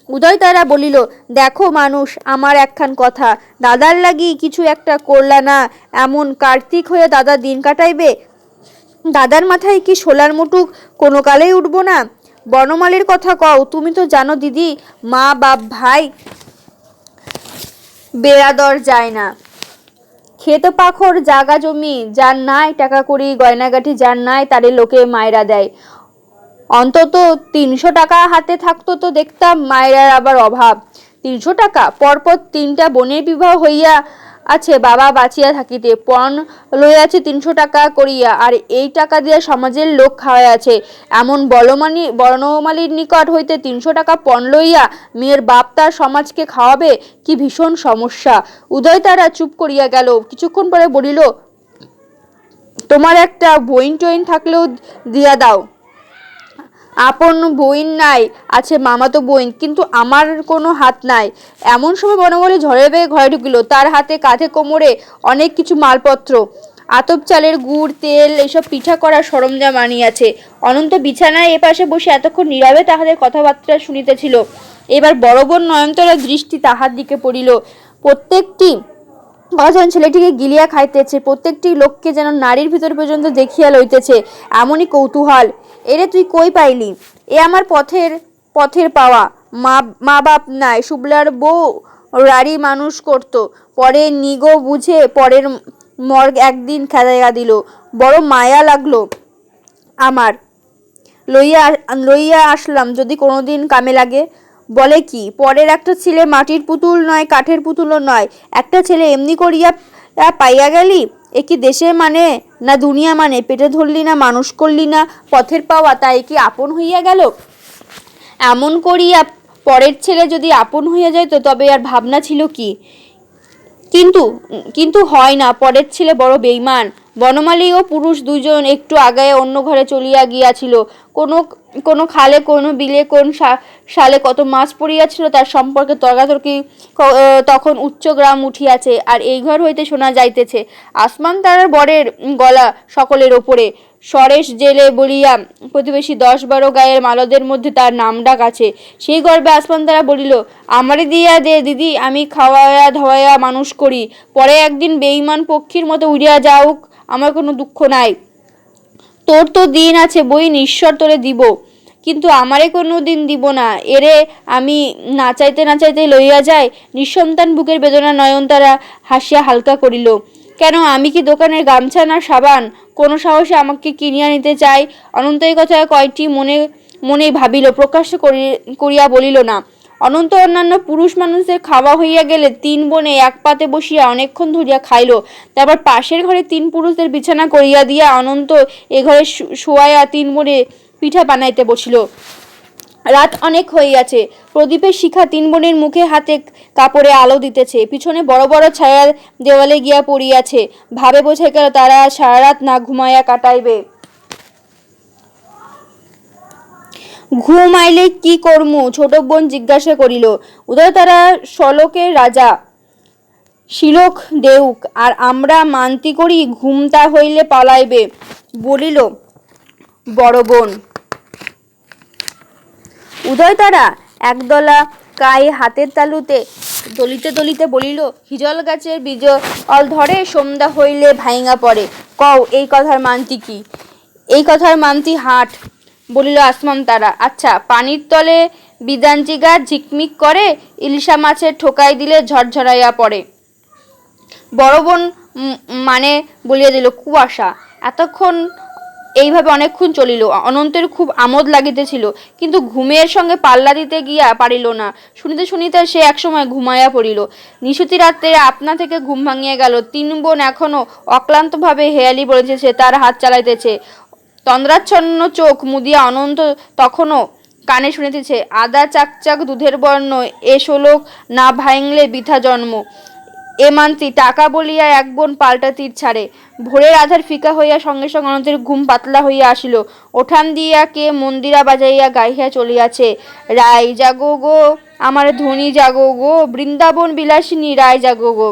উদয়তারা বলিল, দেখো মানুষ, আমার একখান কথা, দাদার লাগি কিছু একটা করলা না, এমন কার্তিক হয়ে দাদা দিন কাটাইবে? দাদার মাথায় কি সোলার মুটুক কোনো কালেই উঠব না? বনমালীর কথা কও, তুমি তো জানো দিদি, মা বাপ ভাই বেড়াদর যায় না। ক্ষেত পাখর জাগা জমি যার নাই, টাকা কড়ি গয়নাগাঠি যার নাই, তারে লোকে মায়রা দেয়। অন্তত 300 টাকা হাতে থাকতো তো দেখতাম মায়েরার আবার অভাব। 300 টাকা? পরপর 3টা বোনের বিবাহ হইয়া আছে, বাবা বাঁচিয়া থাকিতে পণ লইয়াছে 300 টাকা করিয়া, আর এই টাকা দিয়া সমাজের লোক খাওয়াই আছে। এমন বনমালীর নিকট হইতে 300 টাকা পণ লইয়া মেয়ের বাপ তার সমাজকে খাওয়াবে, কি ভীষণ সমস্যা। উদয়তারা চুপ করিয়া গেল। কিছুক্ষণ পরে বলিল, তোমার একটা বইন টইন থাকলেও দিয়া দাও। আপন বইন নাই, আছে মামাতো বইন, কিন্তু আমার কোনো হাত নাই। এমন সময় বনমালী ঝড়ের বেগে ঘরে ঢুকিল। তার হাতে কাঁধে কোমরে অনেক কিছু মালপত্র, আতপ চালের গুড়, তেল, এসব পিঠা করার সরঞ্জাম আনিয়াছে। অনন্ত বিছানায় এপাশে বসে এতক্ষণ নীরবে তাহাদের কথাবার্তা শুনিতেছিল। এবার বড় বোন নয়নতারার দৃষ্টি তাহার দিকে পড়িল। প্রত্যেকটি কজন ছেলেটিকে গিলিয়া খাইতেছে, প্রত্যেকটি লোককে যেন নারীর ভিতর পর্যন্ত দেখিয়া লইতেছে, এমনই কৌতূহল। এরে তুই কই পাইলি? এ আমার পথের পাওয়া। মা বাপ নাই, সুবলার বউ রাড়ি মানুষ করত, পরে নিগো বুঝে পরের মর্গ একদিন খেদাইয়া দিল। বড় মায়া লাগলো আমার, লইয়া আসলাম, যদি কোনোদিন কামে লাগে। বলে কি, পরের একটা ছেলে মাটির পুতুল নয়, কাঠের পুতুলও নয়, একটা ছেলে এমনি করিয়া পাইয়া গেলি? এ কি দেশের মানে না দুনিয়া মানে? পেটে ধরলি না, মানুষ করলি না, পথের পাওয়া, তাই কি আপন হইয়া গেল? এমন করিয়া পরের ছেলে যদি আপন হইয়া যাইত তবে আর ভাবনা ছিল কি? কিন্তু কিন্তু হয় না, পরের ছেলে বড় বেইমান। বনমালী ও পুরুষ দুজন একটু আগায় অন্য ঘরে চলিয়া গিয়াছিল। কোনো কোনো খালে, কোনো বিলে, কোন সালে কত মাছ পড়িয়াছিল তার সম্পর্কে তর্কাতর্কি তখন উচ্চ গ্রাম উঠিয়াছে, আর এই ঘর হইতে শোনা যাইতেছে আসমান তারার বরের গলা সকলের ওপরে। সরেশ জেলে বলিয়া প্রতিবেশী 10-12 গায়ের মালদের মধ্যে তার নাম ডাক আছে। সেই গর্বে আসমান তারা বলিল, আমারে দিয়া দে দিদি, আমি খাওয়ায়া ধোয়ায়া মানুষ করি, পরে একদিন বেঈমান পক্ষীর মতো উড়িয়া যাওক, আমার কোনো দুঃখ নাই। তোর তো দিন আছে বইন, ঈশ্বর তোরে দিব, কিন্তু আমারে কোনো দিন দিব না। এরে আমি নাচাইতে নাচাইতে লইয়া যায়। নিঃসন্তান বুকের বেদনা নয়নতারা হাসিয়া হালকা করিল। কেন, আমি কি দোকানের গামছা না সাবান? কোন সাহসে আমাকে কিনিয়া নিতে চাই? অনন্ত এই কথা কয়টি মনেই ভাবিল, প্রকাশ করিয়া বলিল না। অনন্ত অন্যান্য পুরুষ মানুষদের খাওয়া হইয়া গেলে 3 বোনে এক পাতে বসিয়া অনেকক্ষণ ধরিয়া খাইল। তারপর পাশের ঘরে 3 পুরুষদের বিছানা করিয়া দিয়া অনন্ত এ ঘরে শোয়াইয়া 3 বোনে পিঠা বানাইতে বসিল। রাত অনেক হইয়াছে, প্রদীপের শিখা 3 বোনের মুখে হাতে কাপড়ে আলো দিতেছে, পিছনে বড় বড় ছায়া দেওয়ালে গিয়া পড়িয়াছে। ভাবে বোঝা গেল তারা সারা রাত না ঘুমাইয়া কাটাইবে। ঘুম আইলে কি করমু? ছোট বোন জিজ্ঞাসা করিল। উদয় তারা শলোকের রাজা, শিলোক দেউক, আর আমরা মান্তি করি ঘুমটা হইলে পালাইবে, বলিল বড় বোন। উদয় তারা একদলা কাই হাতের তালুতে দলিতে দলিতে বলিল, হিজল গাছের বীজল ধরে, সন্ধ্যা হইলে ভাইঙা পড়ে, কও এই কথার মানতি কি? এই কথার মানতি হাট, বলিল আসমান তারা। আচ্ছা, পানির তলে বিদাঞ্চি গাছ ঝিকমিক করে, ইলিশা মাছের ঠোকাই দিলে ঝরঝরাইয়া পড়ে। বড় বোন মানে বলিয়া দিল, কুয়াশা। এতক্ষণ এইভাবে অনেকক্ষণ চলিল। অনন্তের খুব আমোদ লাগিতেছিল, কিন্তু ঘুমের সঙ্গে পাল্লা দিতে গিয়া পারিল না। শুনিতে শুনিতে সে একসময় ঘুমাইয়া পড়িল। নিশুতি রাত্রে আপনা থেকে ঘুম ভাঙিয়া গেল। 3 বোন এখনো অক্লান্তভাবে হেয়ালি বলিতেছে, তার হাত চালাইতেছে। তন্দ্রাচ্ছন্ন চোখ মুদিয়া অনন্ত তখনও কানে শুনিতেছে, আদা চাকচাক দুধের বর্ণ, এ শোলক না ভাঙলে বৃথা জন্ম। এ মানতি টাকা বলিয়া এক বোন পাল্টা তীর ছাড়ে। ভোরের আধার ফিকা হইয়া সঙ্গে সঙ্গে অনন্তের ঘুম পাতলা হইয়া আসিল। ওঠান দিয়া কে মন্দিরা বাজাইয়া গাইয়া চলিয়াছে, রায় জাগো গো আমার ধনী জাগো গো, বৃন্দাবন বিলাসিনী রায় জাগো গো।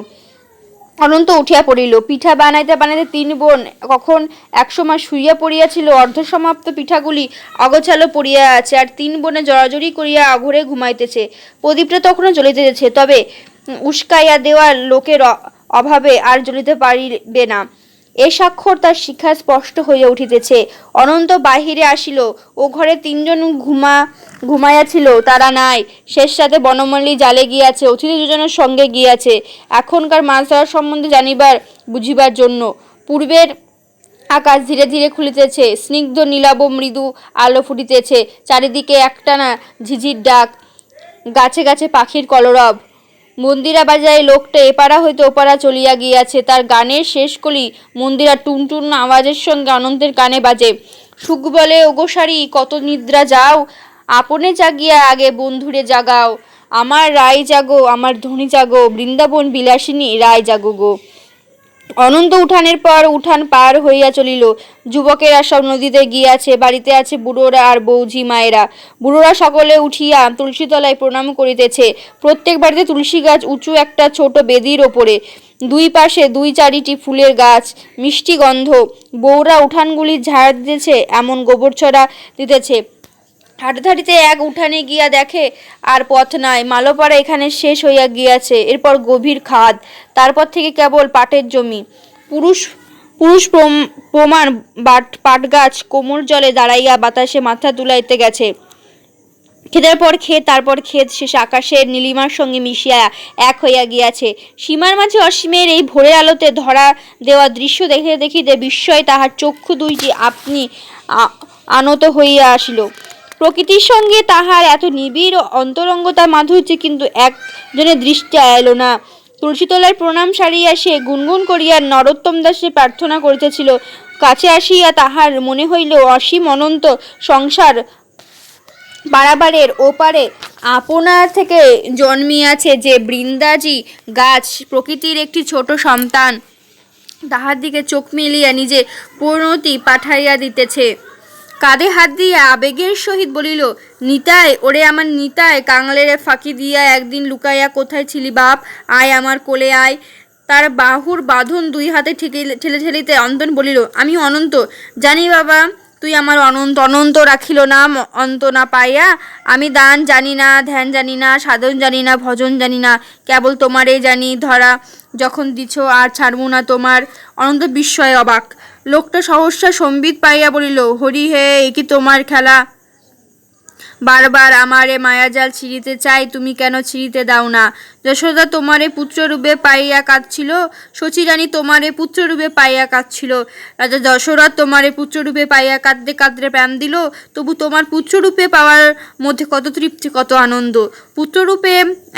অনন্ত উঠিয়া পড়িল। পিঠা বানাইতে বানাইতে 3 বোন কখন একসময় শুইয়া পড়িয়াছিল। অর্ধসমাপ্ত পিঠাগুলি অগোছালো পড়িয়া আছে, আর 3 বোনে জড়াজড়ি করিয়া অঘরে ঘুমাইতেছে। প্রদীপটা তখনও জ্বলিতেছে, তবে উস্কাইয়া দেওয়ার লোকের অভাবে আর জ্বলিতে পারিবে না। এ স্বাক্ষর তার শিখায় স্পষ্ট হইয়া উঠিতেছে। অনন্ত বাহিরে আসিল। ও ঘরে 3 জন ঘুমাইয়াছিল, তারা নাই। শেষ রাতে বনমালী জালে গিয়াছে, অতিথি দুজনের সঙ্গে গিয়াছে, এখনকার মাছ ধরার সম্বন্ধে জানিবার বুঝিবার জন্য। পূর্বের আকাশ ধীরে ধীরে খুলিতেছে, স্নিগ্ধ নীলাভ মৃদু আলো ফুটিতেছে, চারিদিকে একটানা ঝিঝির ডাক, গাছে গাছে পাখির কলরব। মন্দিরা বাজায় লোকটা এপাড়া হইতে ওপাড়া চলিয়া গিয়াছে। তার গানের শেষ কলি মন্দিরা টুনটুন আওয়াজের সঙ্গে অনন্তের কানে বাজে। সুখ বলে, ওগো সারি কত নিদ্রা যাও, আপনে জাগিয়া আগে বন্ধুরে জাগাও, আমার রায় জাগো, আমার ধনী জাগো, বৃন্দাবন বিলাসিনী রায় জাগো গো। অনন্ত উঠানের পর উঠান পার হইয়া চলিল। যুবকেরা সব নদীতে গিয়াছে, বাড়িতে আছে বুড়োরা আর বৌঝি মায়েরা। বুড়োরা সকলে উঠিয়া তুলসী তলায় প্রণাম করিতেছে। প্রত্যেক বাড়িতে তুলসী গাছ উঁচু একটা ছোট বেদির ওপরে, 2 পাশে 2-4টি ফুলের গাছ, মিষ্টি গন্ধ। বউরা উঠানগুলি ঝাড় দিতেছে, এমন গোবর ছড়া দিতেছে, হাটাধারিতে এক উঠানে গিয়া দেখে আর পথ নাই, মালোপাড়া এখানে শেষ হইয়া গিয়াছে, এরপর গভীর খাদ, তারপর থেকে কেবল পাটের জমি। পুরুষ পুরুষ প্রমাণ পাট গাছ কোমর জলে দাঁড়াইয়া বাতাসে মাথা তুলাইতে গেছে। ক্ষেতের পর ক্ষেত, তারপর ক্ষেত শেষ আকাশের নীলিমার সঙ্গে মিশিয়া এক হইয়া গিয়াছে। সীমার মাঝে অসীমের এই ভোরের আলোতে ধরা দেওয়া দৃশ্য দেখিতে দেখিতে বিস্ময় তাহার চক্ষু দুইটি আপনি আনত হইয়া আসিল। প্রকৃতির সঙ্গে তাহার এত নিবিড় অন্তরঙ্গতা মাধুর্যে কিন্তু একজনের দৃষ্টি আইল না। তুলসীতলায় প্রণাম সারিয়া সে গুনগুন করিয়া নরোত্তম দাসে প্রার্থনা করিতেছিল। কাছে আসিয়া তাহার মনে হইল অসীম অনন্ত সংসার বারাবারের ওপারে আপনা থেকে জন্মিয়াছে যে বৃন্দাজি গাছ, প্রকৃতির একটি ছোট সন্তান, তাহার দিকে চোখ মিলিয়া নিজে পরিণতি পাঠাইয়া দিতেছে। কাঁধে হাত দিয়া আবেগের সহিত বলিল, নিতাই, ওরে আমার নিতাই, কাঙালের ফাঁকি দিয়া একদিন লুকাইয়া কোথায় ছিলি বাপ? আয় আমার কোলে আয়। তার বাহুর বাঁধন দুই হাতে ঠেলে ঠেলিতে অন্তন বলিল, আমি অনন্ত জানি বাবা, তুই আমার অনন্ত। অনন্ত রাখিল নাম অন্ত না পাইয়া। আমি দান জানি না, ধ্যান জানি না, সাধন জানি না, ভজন জানি না, কেবল তোমারে জানি। ধরা যখন দিছ আর ছাড়বো না তোমার। অনন্ত বিস্ময়ে অবাক। লোকটা সহসা সম্বিত পাইয়া বলিল, হরি হে, এ কি তোমার খেলা? বারবার আমারে মায়াজাল ছিঁড়িতে চাই, তুমি কেন ছিঁড়িতে দাও না? যশোদা তোমারে পুত্ররূপে পাইয়া কাঁদছিল, শচীরানী তোমারে পুত্ররূপে পাইয়া কাঁদছিল, রাজা দশরথ তোমারে পুত্ররূপে পাইয়া কাঁদতে কাঁদতে প্রাণ দিল। তবু তোমার পুত্ররূপে পাওয়ার মধ্যে কত তৃপ্তি, কত আনন্দ। পুত্ররূপে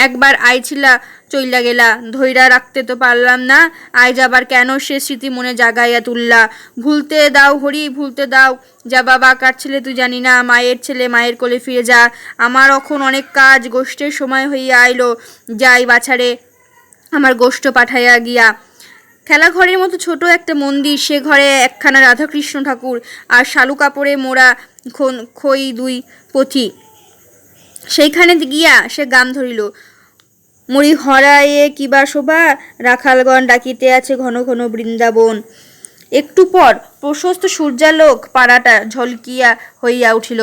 একবার আইছিলা, চইলা গেলা, ধৈরা রাখতে তো পারলাম না, আজ আবার কেন সে স্মৃতি মনে জাগাইয়া তুললা? ভুলতে দাও হরি, ভুলতে দাও। যা বাবা, কার ছেলে তুই জানি না, মায়ের ছেলে, মায়ের কোলে ফিরে যা। আমার এখন অনেক কাজ, গোষ্ঠের সময় হইয়া আইলো, যাই বাছারে আমার গোষ্ঠ পাঠাইয়া গিয়া। খেলাঘরের মতো ছোট একটা মন্দির, সে ঘরে একখানা রাধাকৃষ্ণ ঠাকুর আর শালু কাপড়ে মোড়া খই দুই পথি। সেইখানে গিয়া সে গান ধরিল, মরি হরায়ে কিবা শোভা, রাখালগণ ডাকিতে আছে ঘন ঘন বৃন্দাবন। একটু পর প্রশস্ত সূর্যালোক পাড়াটা ঝলকিয়া হইয়া উঠিল,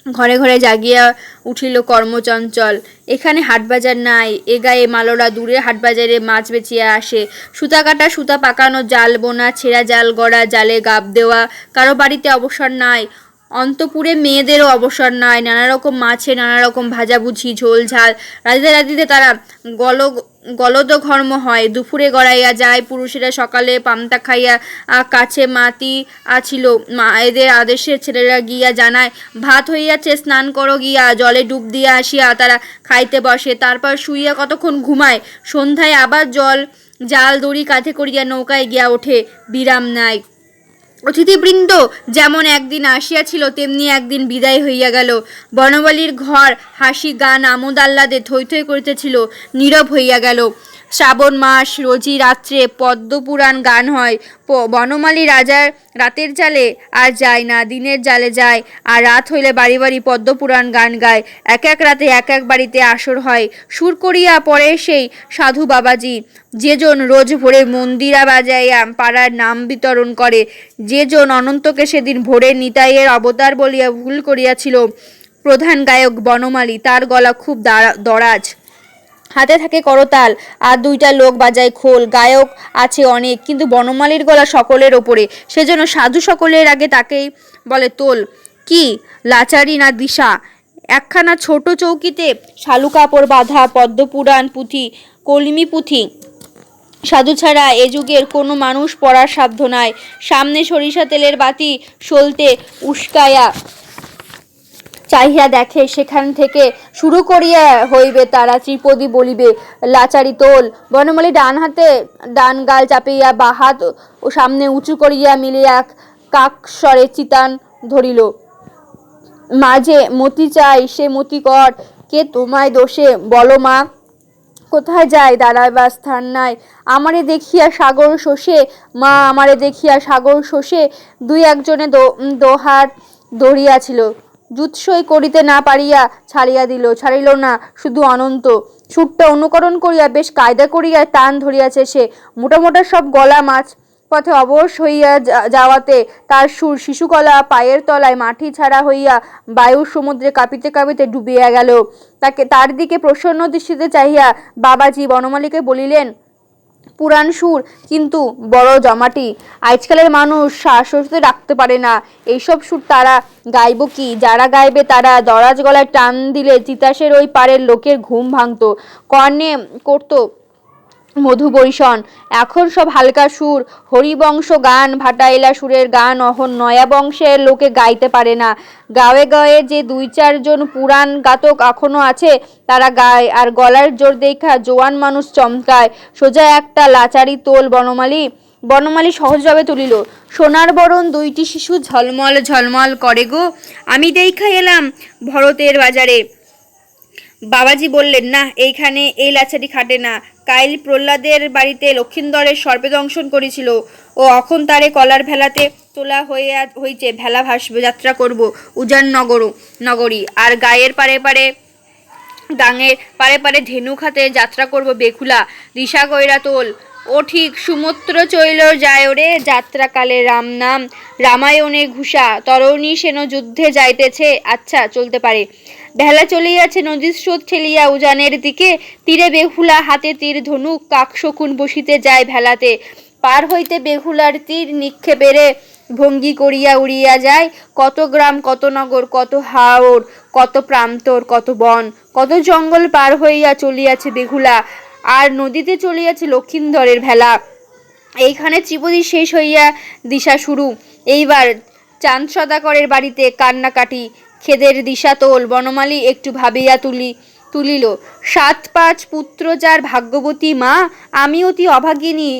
ঘরে ঘরে জাগিয়া উঠিল কর্মচঞ্চল। এখানে হাটবাজার নাই, এ গায়ে মালোরা দূরে হাটবাজারে মাছ বেচিয়া আসে। সুতা কাটা, সুতা পাকানো, জাল বোনা, ছেঁড়া জাল গড়া, জালে গাব দেওয়া, কারো বাড়িতে অবসর নাই। অন্তপুরে মেয়েদেরও অবসর নাই। নানা রকম মাছে নানা রকম ভাজাভুজি, ঝোল ঝাল। রাধিতে রাধিতে তারা গলদঘর্ম হয়। দুপুরে গড়াইয়া যায়। পুরুষেরা সকালে পান্তা খাইয়া কাছে মাতি আছিল, মায়েদের আদেশে ছেলেরা গিয়া জানায়, ভাত হইয়াছে, স্নান করো গিয়া। জলে ডুব দিয়া আসিয়া তারা খাইতে বসে, তারপর শুইয়া কতক্ষণ ঘুমায়। সন্ধ্যায় আবার জাল দড়ি কাঁধে করিয়া নৌকায় গিয়া ওঠে, বিরাম নাই। অতিথিবৃন্দ যেমন একদিন আসিয়াছিল, তেমনি একদিন বিদায় হইয়া গেল। বনমালীর ঘর হাসি গান আমোদ আহ্লাদে থই থই করিতেছিল, নীরব হইয়া গেল। শ্রাবণ মাস, রোজই রাত্রে পদ্মপুরাণ গান হয়। বনমালী রাজার রাতের জালে আর যায় না, দিনের জালে যায়, আর রাত হইলে বাড়ি বাড়ি পদ্মপুরাণ গান গায়। এক এক রাতে এক এক বাড়িতে আসর হয়। সুর করিয়া পড়ে সেই সাধু বাবাজি, যেজন রোজ ভোরে মন্দিরা বাজাইয়া পাড়ার নাম বিতরণ করে, যেজন অনন্তকে সেদিন ভোরে নিতাইয়ের অবতার বলিয়া ভুল করিয়াছিল। প্রধান গায়ক বনমালী, তার গলা খুব দরাজ, হাতে থাকে করতাল, আর দুইটা লোক বাজায় খোল। গায়ক আছে অনেক, কিন্তু বনমালীর গলা সকলের ওপরে, সেজন্য সাধু সকলের আগে তাকেই বলে তোল। কি লাচারি না দিশা! একখানা ছোট চৌকিতে শালু কাপড় বাঁধা পদ্মপুরাণ পুঁথি, কলমি পুঁথি সাধু ছাড়া এ যুগের কোনো মানুষ পড়ার সাধ্য নাই। সামনে সরিষা তেলের বাতি সলতে উস্কাইয়া চাহিয়া দেখে, সেখান থেকে শুরু করিয়া হইবে তারা ত্রিপদী বলিবে, লাচারি তোল। বনমালী ডান হাতে ডান গাল চাপিয়া বাঁ হাত ও সামনে উঁচু করিয়া মিলিয়া কাকস্বরে চিতান ধরিল, মাঝে মতি চাই, সে মতি কর। কে তোমায় দোষে বলো মা? কোথায় যায় দাঁড়াইবার স্থান নাই। আমারে দেখিয়া সাগর শোষে মা, আমারে দেখিয়া সাগর শোষে। দুই একজনে দোহার ধরিয়াছিল, জুৎসই করিতে না পারিয়া ছাড়িল না। শুধু অনন্ত সুরটা অনুকরণ করিয়া বেশ কায়দা করিয়া টান ধরিয়াছে সে। মোটা মোটা সব গলা মাছ পথে অবশ হইয়া যাওয়াতে তার সুর শিশুকলা পায়ের তলায় মাটি ছাড়া হইয়া বায়ুর সমুদ্রে কাঁপিতে কাঁপিতে ডুবিয়া গেল। তার দিকে প্রসন্ন দৃষ্টিতে চাহিয়া বাবাজি বনমালীকে বলিলেন, পুরাণ সুর কিন্তু বড় জমাটি, আজকালের মানুষ শ্বাসরোধে রাখতে পারে না, এইসব সুর তারা গাইব কি? যারা গাইবে তারা দরাজ গলায় টান দিলে তিতাসের ওই পারের লোকের ঘুম ভাঙত, কর্ণে করতো মধু বৈষণ। এখন সব হালকা সুর, হরিবংশ গান, ভাটাইলা সুরের গান অহন নয়া বংশের লোকে গাইতে পারে না। গায়ে গায়ে যে 2-4 জন পুরাণ গাতক এখনো আছে তারা গায়, আর গলার জোর দেখা জোয়ান মানুষ চমকায়। সোজা একটা লাচারি তোল বনমালী সহজভাবে তুলিল। সোনার বরণ 2টি শিশু ঝলমল ঝলমল করে গো, আমি দেখা এলাম ভরতের বাজারে। বাবাজি বললেন, না, এইখানে এই লাচারি খাটে না। কাইল প্রহ্লাদের বাড়িতে লক্ষিন্দরের সর্পে দংশন করেছিল, ও অখন তারে কলার ভেলাতে তোলা হয়েছে। ভেলা ভাসবে, যাত্রা করব উজান নগরী, আর গাঙের পারে ধেনু খাতে যাত্রা করব বেকুলা। দিশা কইরা তোল, ও ঠিক সুমূত্র চৈল যায় রে যাত্রাকালে রাম নাম, রামায়ণে ঘুষা তরণী সেন যুদ্ধে যাইতেছে। আচ্ছা, চলতে পারে। ভেলা চলিয়াছে নদীর স্রোত ঠেলিয়া উজানের দিকে, তীরে বেহুলা হাতে তীর ধনুক, কাকশকুন বসিতে যায় ভেলাতে। পার হইতে বেহুলার তীর নিক্ষেপেরে ভঙ্গি করিয়া উড়িয়া যায়। কত গ্রাম, কত নগর, কত হাওর, কত প্রান্তর, কত বন, কত জঙ্গল পার হইয়া চলিয়াছে বেহুলা, আর নদীতে চলিয়াছে লক্ষিন্দরের ভেলা। এইখানে ত্রিপদী শেষ হইয়া দিশা শুরু। এইবার চাঁদ সদাগরের বাড়িতে কান্নাকাটি, খেদের দিশা তোল। বনমালী একটু ভাবিয়া তুলিল। 7-5 পুত্র যার ভাগ্যবতী মা, আমি অতি অভাগিনী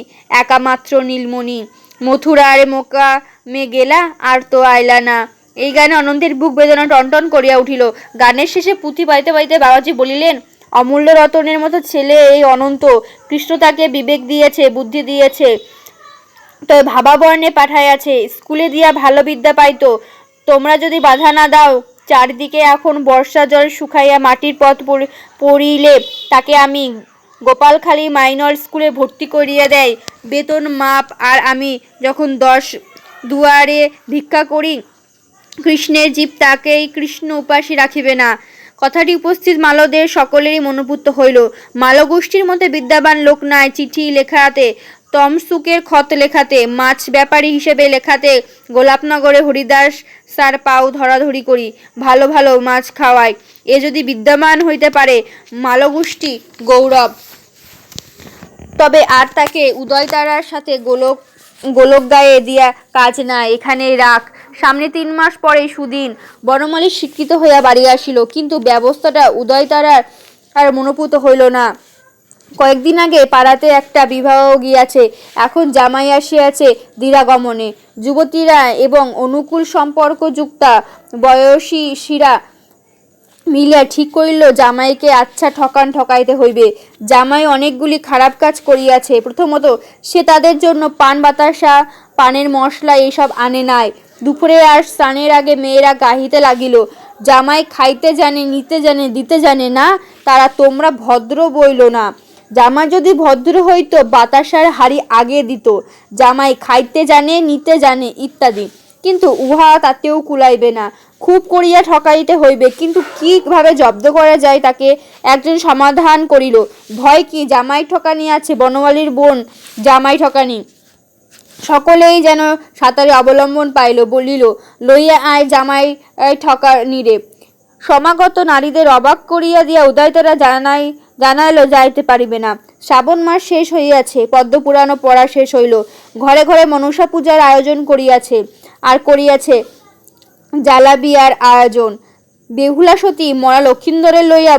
একামাত্র নীলমণি। মথুরার মোকামে গেলা, আর তো আইলা না। এই গানে অনন্তের বুক বেদনা টনটন করিয়া উঠিল। গানের শেষে পুঁথি পাইতে পাইতে বাবাজি বলিলেন, অমূল্য রতনের মতো ছেলে এই অনন্ত। কৃষ্ণ তাকে বিবেক দিয়েছে, বুদ্ধি দিয়েছে, তবে ভাবাবর্ণে পাঠাইয়াছে, স্কুলে দিয়া ভালো বিদ্যা পাইতো। তোমরা যদি বাধা না দাও, চারদিকে এখন বর্ষা জল শুকাইয়া মাটির পথ পড়িলে তাকে আমি গোপালখালী মাইনর স্কুলে ভর্তি করিয়া দেয়, বেতন মাপ। আর আমি যখন 10 দুয়ারে ভিক্ষা করি, কৃষ্ণের জীব তাকেই কৃষ্ণ উপাসী রাখিবে না। কথাটি উপস্থিত মালদের সকলেরই মনোপুত হইল। মালগোষ্ঠীর মধ্যে বিদ্যাবান লোক নাই। চিঠি লেখাতে, তমসুকের খত লেখাতে, মাছ ব্যাপারী হিসেবে লেখাতে গোলাপনগরে হরিদাস স্যার পাও ধরাধরি করি, ভালো ভালো মাছ খাওয়ায়। এ যদি বিদ্যমান হইতে পারে মালগোষ্ঠী গৌরব। তবে আর তাকে উদয়তারার সাথে গোলক গায়ে দিয়া কাজ নাই, এখানেই রাখ। সামনে 3 মাস পরে সুদিন। বনমালী শিক্ষিত হইয়া বাড়ি আসিল, কিন্তু ব্যবস্থাটা উদয়তারার আর মনোপুত হইল না। কয়েকদিন আগে পাড়াতে একটা বিবাহ গিয়াছে, এখন জামাই আসিয়াছে দিরাগমনে। যুবতীরা এবং অনুকূল সম্পর্কযুক্তা বয়সীরা মিলিয়া ঠিক করিল জামাইকে আচ্ছা ঠকাইতে হইবে। জামাই অনেকগুলি খারাপ কাজ করিয়াছে। প্রথমত, সে তাদের জন্য পান বাতাসা, পানের মশলা এইসব আনে নাই। দুপুরে আর স্নানের আগে মেয়েরা গাহিতে লাগিল, জামাই খাইতে জানে, নিতে জানে, দিতে জানে না, তারা তোমরা ভদ্র বইল না। জামাই যদি ভদ্র হইতো বাতাসার হাড়ি আগে দিত, জামাই খাইতে জানে, নিতে জানে ইত্যাদি। কিন্তু উহা তাতেও কুলাইবে না, খুব করিয়া ঠকাইতে হইবে। কিন্তু কিভাবে জব্দ করা যায় তাকে একজন সমাধান করিল। ভয় কি, জামাই ঠকানি আছে। বনমালীর বোন জামাই ঠকানি। সকলেই যেন সাঁতারে অবলম্বন পাইল। বলিল, লইয়া আয় জামাই ঠকানিরে। সমাগত নারীদের অবাক করিয়া দিয়া উদয়তারা জানাইল যাইতে পারিবে না। শ্রাবণ মাস শেষ হইয়াছে, পদ্মপুরাণও পড়া শেষ হইল। ঘরে ঘরে মনসা পূজার আয়োজন করিয়াছে জালাবিয়ার আয়োজন। বেহুলা সতী মরা লক্ষিন্দরের লইয়া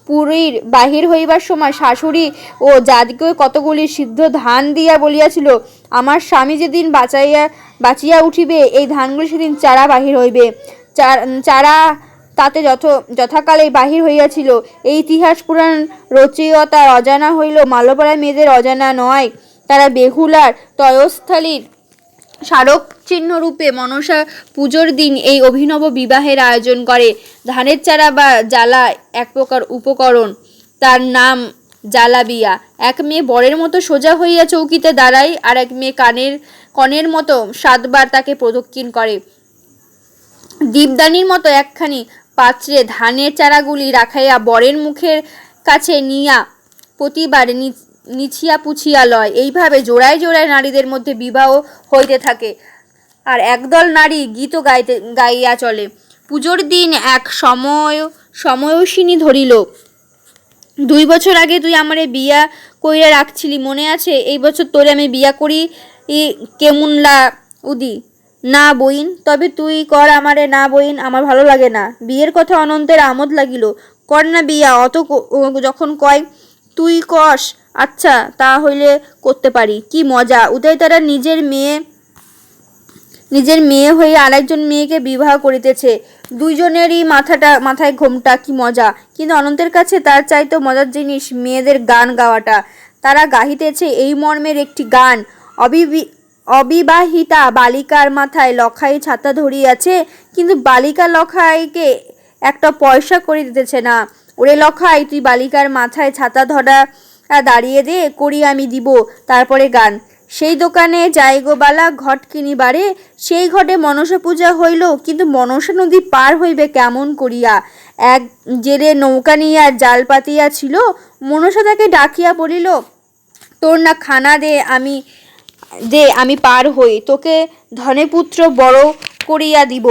পুরীর বাহির হইবার সময় শাশুড়ি ও জাদিকে কতগুলি সিদ্ধ ধান দিয়া বলিয়াছিল, আমার স্বামী যেদিন বাঁচিয়া উঠিবে, এই ধানগুলি সেদিন চারা বাহির হইবে। চারা তাতে যথাকালেই বাহির হইয়াছিল। এই ইতিহাস পুরাণ রচয়িতার অজানা হইল, মালপাড়ার মেয়েদের অজানা নয়। তারা বেহুলার তয়স্থলীর স্মারক চিহ্ন রূপে মনসা পুজোর দিন এই অভিনব বিবাহের আয়োজন করে। ধানের চারা বা জালা এক প্রকার উপকরণ, তার নাম জ্বালা বিয়া। এক মেয়ে বরের মতো সোজা হইয়া চৌকিতে দাঁড়ায়, আর এক মেয়ে কনের মতো 7 বার তাকে প্রদক্ষিণ করে। দীপদানির মতো একখানি পাত্রে ধানের চারাগুলি রাখাইয়া বরের মুখের কাছে নিয়া প্রতিবার নিছিয়া পুছিয়া লয়। এইভাবে জোড়ায় জোড়ায় নারীদের মধ্যে বিবাহ হইতে থাকে, আর একদল নারী গীত গাইয়া চলে। পুজোর দিন এক সময়সিনী ধরিল। 2 বছর আগে তুই আমারে বিয়া কইরা রাখছিলি, মনে আছে? এই বছর তোরে আমি বিয়া করি কেমুনলা উদি? না বইন। তবে তুই কর আমারে। না বইন, আমার ভালো লাগে না। বিয়ের কথা অনন্তের আমোদ লাগিল। কর না বিয়া, অত যখন কয় তুই কস। আচ্ছা, তা হইলে করতে পারি। কি মজা! উদয় তারা নিজের মেয়ে হয়ে আরেকজন মেয়েকে বিবাহ করিতেছে। দুইজনেরই মাথায় ঘোমটা। কি মজা! কিন্তু অনন্তের কাছে তার চাইতে মজার জিনিস মেয়েদের গান গাওয়াটা। তারা গাহিতেছে এই মর্মের একটি গান: অবিবাহিতা বালিকার মাথায় লখাই ছাতা ধরিয়াছে, কিন্তু বালিকা লখাইকে একটা পয়সা করে দিতেছে না। ওরে লখাই, তুই বালিকার মাথায় ছাতা ধরা দাঁড়িয়ে দে, করি আমি দিব। তারপরে গান: সেই দোকানে যাই গো বালা ঘট কিনিবারে, সেই ঘটে মনসা পূজা হইল, কিন্তু মনসা নদী পার হইবে কেমন করিয়া? এক জেলে নৌকা নিয়া জাল পাতিয়া ছিল, মনসা তাকে ডাকিয়া বলিল, তোর না খানা দে, আমি পার হই, তোকে ধনেপুত্র বড় করিয়া দিব।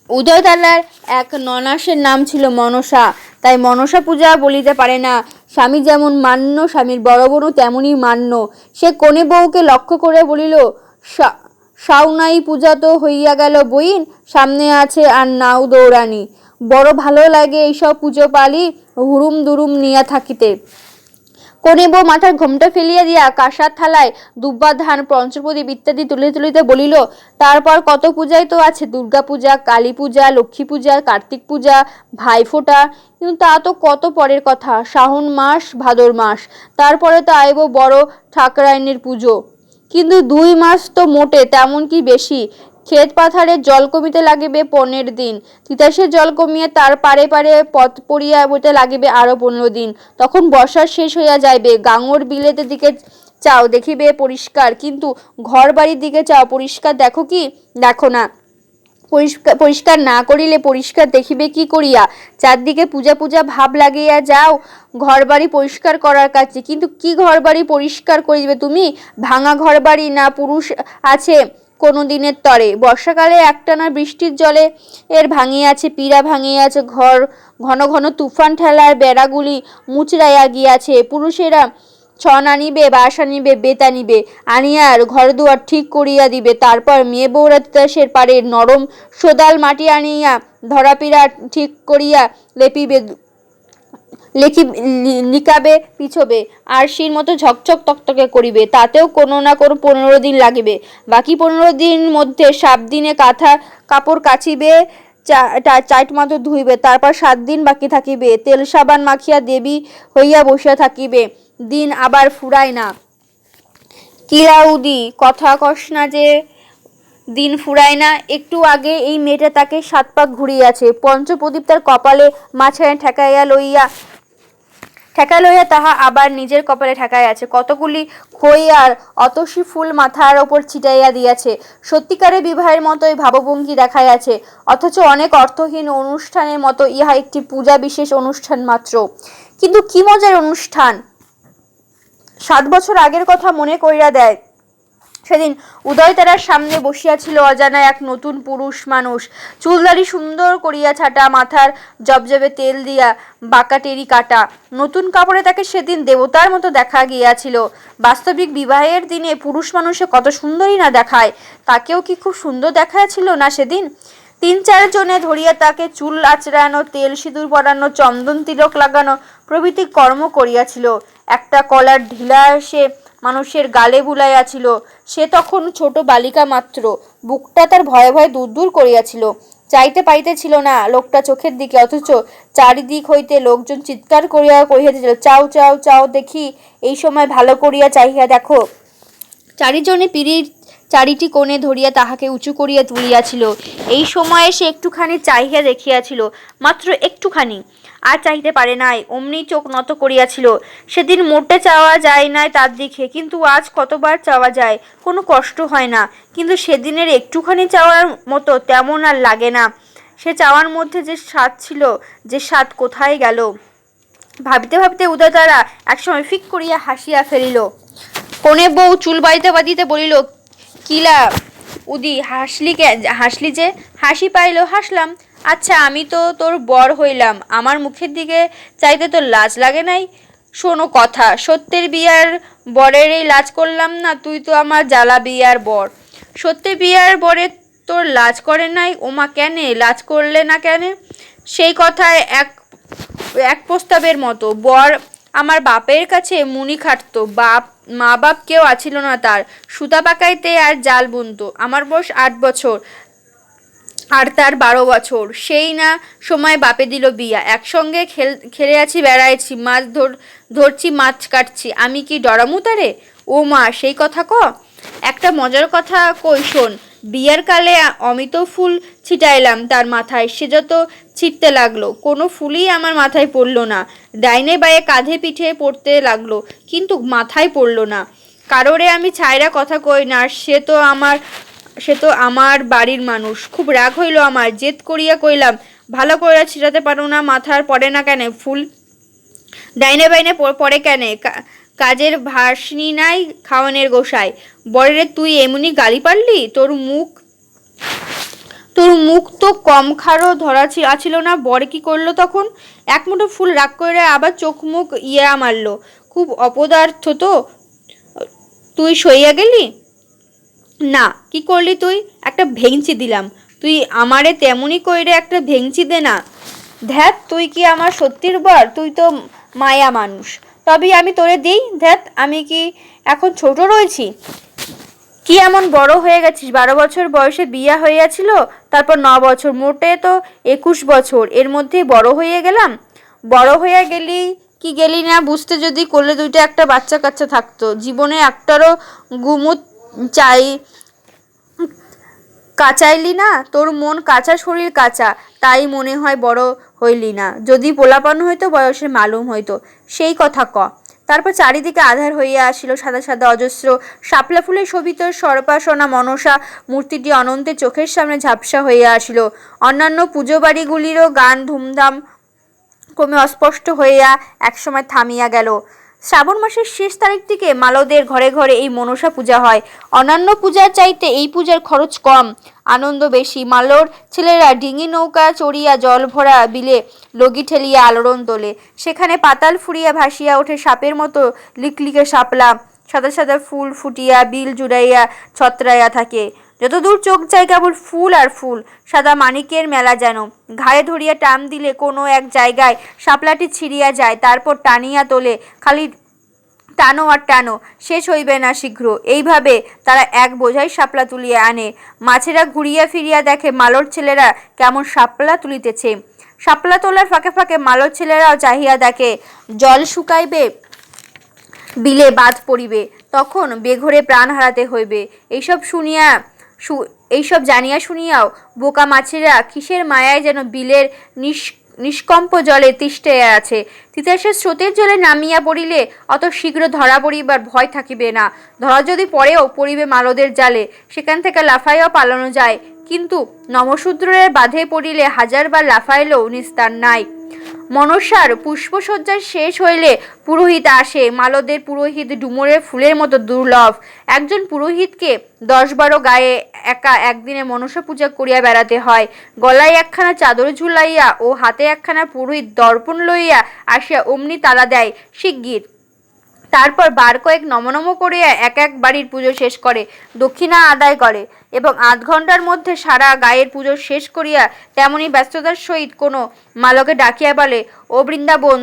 উদয়তালার এক ননাসের নাম ছিল মনসা, তাই মনসা পূজা বলিতে পারে না। স্বামী যেমন মান্য, স্বামীর বড় বোনও তেমনই মান্য। সে কনে বউকে লক্ষ্য করে বলিল, সাউনাই পূজা তো হইয়া গেল বইন, সামনে আছে আর নাও দৌড়ানি। বড় ভালো লাগে এইসব পুজো পালি হুড়ুম দুরুম নিয়া থাকিতে। কনে বউ মাথার ঘোমটা ফেলিয়া দিয়া কাঁসার থালায় দুব্বা ধান, পঞ্চপ্রদীপ ইত্যাদি তুলিতে বলিল, তারপর কত পূজাই তো আছে, দুর্গা পূজা, কালী পূজা, লক্ষ্মী পূজা, কার্তিক পূজা, ভাইফোঁটা। কিন্তু তা তো কত পরের কথা। শ্রাবণ মাস, ভাদর মাস, তারপরে তো আইব বড় ঠাকরাইনের পুজো। কিন্তু 2 মাস তো মোটে, তেমন কি বেশি? ক্ষেত পাথারের জল কমিতে লাগিবে 15 দিন, তিতাসের জল কমিয়ে তার পারে পারে পথ পড়িয়া বইতে লাগিবে আরো 15 দিন। তখন বর্ষার শেষ হইয়া যাইবে। গাঙর বিলেতের দিকে চাও, দেখিবে পরিষ্কার, কিন্তু ঘর বাড়ির দিকে চাও, পরিষ্কার দেখো কি? দেখো না। পরিষ্কার না করিলে পরিষ্কার দেখিবে কি করিয়া? চারদিকে পূজা পূজা ভাব লাগিয়া যাও ঘর বাড়ি পরিষ্কার করার কাছে, কিন্তু কি ঘর বাড়ি পরিষ্কার করিবে তুমি? ভাঙা ঘর বাড়ি না পুরুষ আছে কোনো দিনের তরে? বর্ষাকালে একটানা বৃষ্টির জলে ভাঙিয়াছে পীড়া, ভাঙিয়াছে ঘর, ঘন ঘন তুফান ঠেলার বেড়াগুলি মুচড়াইয়া গিয়াছে। পুরুষেরা ছন আনিবে, বাঁশ আনিবে, বেত আনিবে, আনিয়ার ঘর দুয়ার ঠিক করিয়া দিবে। তারপর মেয়ে বউরা তিতাসের পারে নরম সোদাল মাটি আনিয়া ধরাপিড়া ঠিক করিয়া লিকাবে, পিছবে, আরশির মতো ঝকঝক তকতকে করিবে। তাতেও কোনো না কোনো 15 দিন লাগিবে। বাকি 15 দিন মধ্যে 7 দিনে কাঁথা কাপড় কাচিবে, চাইট মাত্র ধুইবে। তারপর 7 দিন বাকি থাকিবে। তেল সাবান মাখিয়া দেবী হইয়া বসিয়া থাকিবে। দিন আবার ফুরায় না। কিরাউদি, কথা কস না যে দিন ফুরায় না। একটু আগে এই মেয়েটা তাকে 7 পাক ঘুরিয়াছে। পঞ্চপ্রদীপ তার কপালে মাঝখানে ঠেকাইয়া লইয়া তাহা আবার নিজের কপালে ঠেকাইয়াছে। কতগুলি খই আর অতসী ফুল মাথার ওপর ছিটাইয়া দিয়াছে। সত্যিকারের বিবাহের মতোই ভাবভঙ্গি দেখাইয়াছে, অথচ অনেক অর্থহীন অনুষ্ঠানের মতো ইহা একটি পূজা বিশেষ অনুষ্ঠান মাত্র। কিন্তু কি মজার অনুষ্ঠান! 7 বছর আগের কথা মনে কইরা দেয়। সেদিন উদয়তারার সামনে বসিয়াছিল অজানা এক নতুন পুরুষ মানুষ। চুলদাড়ি সুন্দর করিয়া ছাটা, মাথার জবজবে তেল দিয়া বাঁকা টেরি কাটা। নতুন কাপড়ে তাকে সেদিন দেবতার মতো দেখা গিয়াছিল। বাস্তবিক বিবাহের দিনে পুরুষ মানুষে কত সুন্দরই না দেখায়। তাকেও কি খুব সুন্দর দেখাইয়াছিল না সেদিন? 3-4 জনে ধরিয়া তাকে চুল আঁচড়ানো, তেল সিঁদুর পরানো, চন্দন তিলক লাগানো প্রভৃতি কর্ম করিয়াছিল। একটা কলার ঢিলা সে মানুষের গালে বুলাইয়াছিল। সে তখন ছোট বালিকা মাত্র। বুকটা তার ভয়ে ভয়ে দূর দূর করিয়াছিল। চাইতে পারিতেছিল না লোকটা চোখের দিকে, অথচ চারিদিক হইতে লোকজন চিৎকার করিয়া কহিয়াছিল, চাও চাও চাও দেখি। এই সময় ভালো করিয়া চাহিয়া দেখো। 4 জনে পিঁড়ির 4টি কোণে ধরিয়া তাহাকে উঁচু করিয়া তুলিয়াছিল। এই সময়ে সে একটুখানি চাহিয়া দেখিয়াছিল, মাত্র একটুখানি। আর চাইতে পারে নাই, অমনি চোখ নত করিয়াছিল। সেদিন মোটে চাওয়া যায় নাই তার দিকে, কিন্তু আজ কতবার চাওয়া যায়, কোনো কষ্ট হয় না। কিন্তু সেদিনের একটুখানি চাওয়ার মতো তেমন আর লাগে না। সে চাওয়ার মধ্যে যে স্বাদ ছিল, যে স্বাদ কোথায় গেল। ভাবিতে ভাবিতে উদয়তারা একসময় ফিক করিয়া হাসিয়া ফেলিল। কোণে বউ চুল বাঁধিতে বাঁধিতে বলিল, কিলা উদি, হাসলি যে? হাসি পাইল, হাসলাম। আচ্ছা, আমি তো তোর বর হইলাম, আমার মুখের দিকে চাইতে তোর লাজ লাগে নাই? শোনো কথা, সত্যের বিয়ার বরের এই লাজ করলাম না, তুই তো আমার জ্বালা বিয়ার বর। সত্যের বিয়ার বরে তোর লাজ করে নাই? ওমা, কেনে লাজ করলে না কেন? সেই কথায় এক এক প্রস্তাবের মতো। বর আমার বাপের কাছে মুনি খাটতো, মা বাপ কেউ আছিল না তার। সুতা পাকাইতে আর জাল বুনতো। আমার বয়স 8 বছর, আর তার 12 বছর। সেই না সময় বাপে দিল বিয়া। একসঙ্গে খেলে আছি, বেড়াইছি, মাছ ধরছি, মাছ কাটছি। আমি কি ডরামু তারে? ও মা, সেই কথা ক। একটা মজার কথা কই শোন। বিয়ার কালে অমিত ফুল ছিটাইলাম তার মাথায়, সে যত ছিটতে লাগলো, কোনো ফুলই আমার মাথায় পড়লো না। ডাইনে বায়ে কাঁধে পিঠে পড়তে লাগলো, কিন্তু মাথায় পড়লো না। কারোরে আমি ছাইরা কথা কই না, সে তো আমার বাড়ির মানুষ। খুব রাগ হইল আমার, জেদ করিয়া কইলাম, ভালো কইরা ছিটাতে পারো না, মাথার পড়ে না কেন ফুল? ডাইনে বাইনে পড়ে কেন? কাজের ভাসনি নাই, খাওয়ানের গোসাই। বরেরে তুই এমনি গালি পারলি? তোর মুখ তো কম খারো ধরা আছিল না। বর কি করলো তখন? এক মুঠো ফুল রাগ করে আবার চোখ মুখ ইয়া মারলো। খুব অপদার্থ তো। তুই সইয়া গেলি? না। কি করলি তুই? একটা ভেঙচি দিলাম। তুই আমারে তেমনি কইরে একটা ভেঙচি দে না। ধ্যাত, তুই কি আমার সত্যির বর? তুই তো মায়া মানুষ। তবেই আমি তোরে দিই। ধ্যাত, আমি কি এখন ছোট রয়েছি? কি এমন বড় হয়ে গেছিস? 12 বছর বয়সে বিয়া হইয়াছিল, তারপর 9 বছর, মোটে তো 21 বছর। এর মধ্যেই বড় হয়ে গেলাম। বড় হইয়া গেলি কি গেলি না বুঝতে, যদি কোলে দুইটা একটা বাচ্চা কাচ্চা থাকতো, জীবনে একটারও গুমুট চাই কাচাইলি না? তোর মন কাঁচা, শরীর কাঁচা, তাই মনে হয় বড় হইলি না। যদি পোলাপান হইতো, বয়সের মালুম হইতো। সেই কথা ক। তারপর চারিদিকে আঁধার হইয়া আসিল। সাদা সাদা অজস্র শাপলা ফুলে শোভিত সর্পাসনা মনসা মূর্তিটি অনন্তের চোখের সামনে ঝাপসা হইয়া আসিল। অন্যান্য পুজো বাড়িগুলিরও গান ধুমধাম ক্রমে অস্পষ্ট হইয়া একসময় থামিয়া গেল। শ্রাবণ মাসের শেষ তারিখ থেকে মালদের ঘরে ঘরে এই মনসা পূজা হয়। অন্যান্য পূজার চাইতে এই পূজার খরচ কম, আনন্দ বেশি। মালর ছেলেরা ডিঙি নৌকা চড়িয়া জল ভরা বিলে লগি ঠেলিয়া আলোড়ন তোলে। সেখানে পাতাল ফুরিয়া ভাসিয়া ওঠে সাপের মতো লিকলিকে শাপলা। সাদা সাদা ফুল ফুটিয়া বিল জুড়াইয়া ছত্রাইয়া থাকে। যতদূর চোখ যায় কেবল ফুল আর ফুল। সাদা মানিকের মেলা যেন। ঘাড়ে ধরিয়া টান দিলে কোনো এক জায়গায় শাপলাটি ছিঁড়িয়া যায়, তারপর টানিয়া তোলে। খালি টানো আর টানো, শেষ হইবে না শীঘ্র। এইভাবে তারা এক বোঝাই শাপলা তুলিয়া আনে। মাছেরা ঘুরিয়া ফিরিয়া দেখে মালর ছেলেরা কেমন শাপলা তুলিতেছে। শাপলা তোলার ফাঁকে ফাঁকে মালর ছেলেরাও চাহিয়া দেখে। জল শুকাইবে, বিলে বাঁধ পড়িবে, তখন বেঘরে প্রাণ হারাতে হইবে। এইসব জানিয়া শুনিয়াও বোকা মাছেরা কিসের মায়ায় যেন বিলের নিষ্কম্প জলে তিষ্ঠে আছে। তিতাসের স্রোতের জলে নামিয়া পড়িলে অত শীঘ্র ধরা পড়িবার ভয় থাকিবে না। ধরা যদি পড়েও পড়িবে মালদের জালে, সেখান থেকে লাফাইয়াও পালানো যায়। কিন্তু নমশূদ্রের বাঁধে পড়িলে হাজারবার লাফাইলেও নিস্তার নাই। মনসার পুষ্পসজ্জা শেষ হইলে পুরোহিত আসে। মালদের পুরোহিত ডুমুরের ফুলের মতো দুর্লভ। একজন পুরোহিতকে 10-12 গায়ে একা একদিনে মনসা পূজা করিয়া বেড়াতে হয়। গলায় একখানা চাদর ঝুলাইয়া ও হাতে একখানা পুরোহিত দর্পণ লইয়া আসিয়া অমনি তালা দেয় শিগগির। তারপর বার কয়েক নমনম করিয়া এক এক বাড়ির পুজো শেষ করে, দক্ষিণা আদায় করে এবং 8 ঘন্টার মধ্যে সারা গায়ের পুজো শেষ করিয়া তেমনি ব্যস্ততার সহিত কোনো মালকে ডাকিয়া বলে, ও বৃন্দাবন,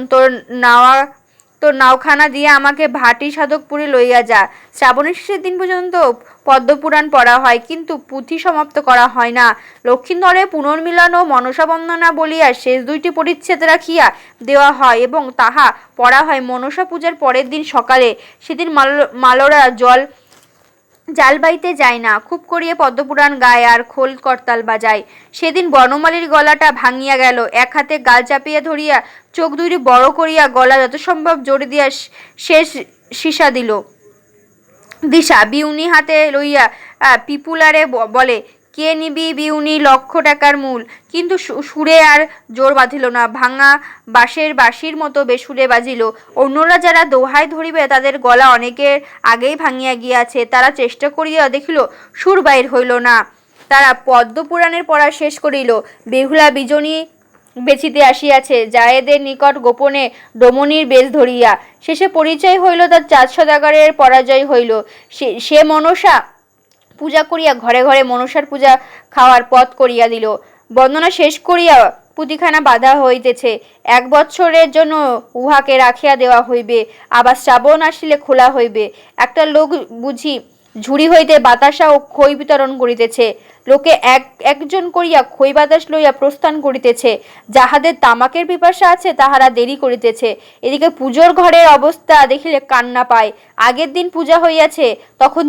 তোর নাওখানা দিয়ে আমাকে ভাটি সাধকপুরে লইয়া যা। শ্রাবণের শেষের দিন পর্যন্ত পদ্মপুরাণ পড়া হয়, কিন্তু পুঁথি সমাপ্ত করা হয় না। লক্ষ্মীন্দরে পুনর্মিলন ও মনসা বন্দনা বলিয়া শেষ 2টি পরিচ্ছেদ রাখিয়া দেওয়া হয় এবং তাহা পড়া হয় মনসা পূজার পরের দিন সকালে। সেদিন মালরা জল জাল বাইতে যায় না, খুব করিয়া পদ্মপুরাণ গায় আর খোল করতাল বাজায়। সেদিন বনমালীর গলাটা ভাঙিয়া গেল, এক হাতে গাল চাপিয়া ধরিয়া চোখ দুইটি বড় করিয়া গলা যত সম্ভব জোরে দিয়া শেষ সীসা দিল। দিশা বিউনি হাতে লইয়া পিপুলারে বলে, কে নিবি বিউনি, 1,00,000 টাকার মূল। কিন্তু সুরে আর জোর বাঁধিল না, ভাঙা বাঁশের বাঁশির মতো বেসুরে বাজিল। অন্যরা যারা দোহাই ধরিবে তাদের গলা অনেকের আগেই ভাঙিয়া গিয়াছে, তারা চেষ্টা করিয়া দেখিল, সুর বাইর হইল না। তারা পদ্মপুরাণের পড়া শেষ করিল। বেহুলা বিজনী বেচিতে আসিয়াছে জায়েদের নিকট গোপনে ডমনির বেশ ধরিয়া। শেষে পরিচয় হইল, তার 4 সদাগরের পরাজয় হইল। সে মনসা পূজা করিয়া ঘরে ঘরে মনসার পূজা খাওয়ার পথ করিয়া দিল। বন্দনা শেষ করিয়া পুঁতিখানা বাঁধা হইতেছে, 1 বৎসরের জন্য উহাকে রাখিয়া দেওয়া হইবে, আবার শ্রাবণ আসিলে খোলা হইবে। একটা লোক বুঝি ঝুড়ি হইতে বাতাসা ও খই বিতরণ করিতেছে। লোকে একজন করিয়া খই বাতাস লইয়া প্রস্থান করিতেছে। যাহাদের তামাকের পিপাসা আছে তাহারা দেরি করিতেছে। এদিকে পুজোর ঘরের অবস্থা দেখিলে কান্না পায়। আগের দিন পূজা হইয়াছে, তখন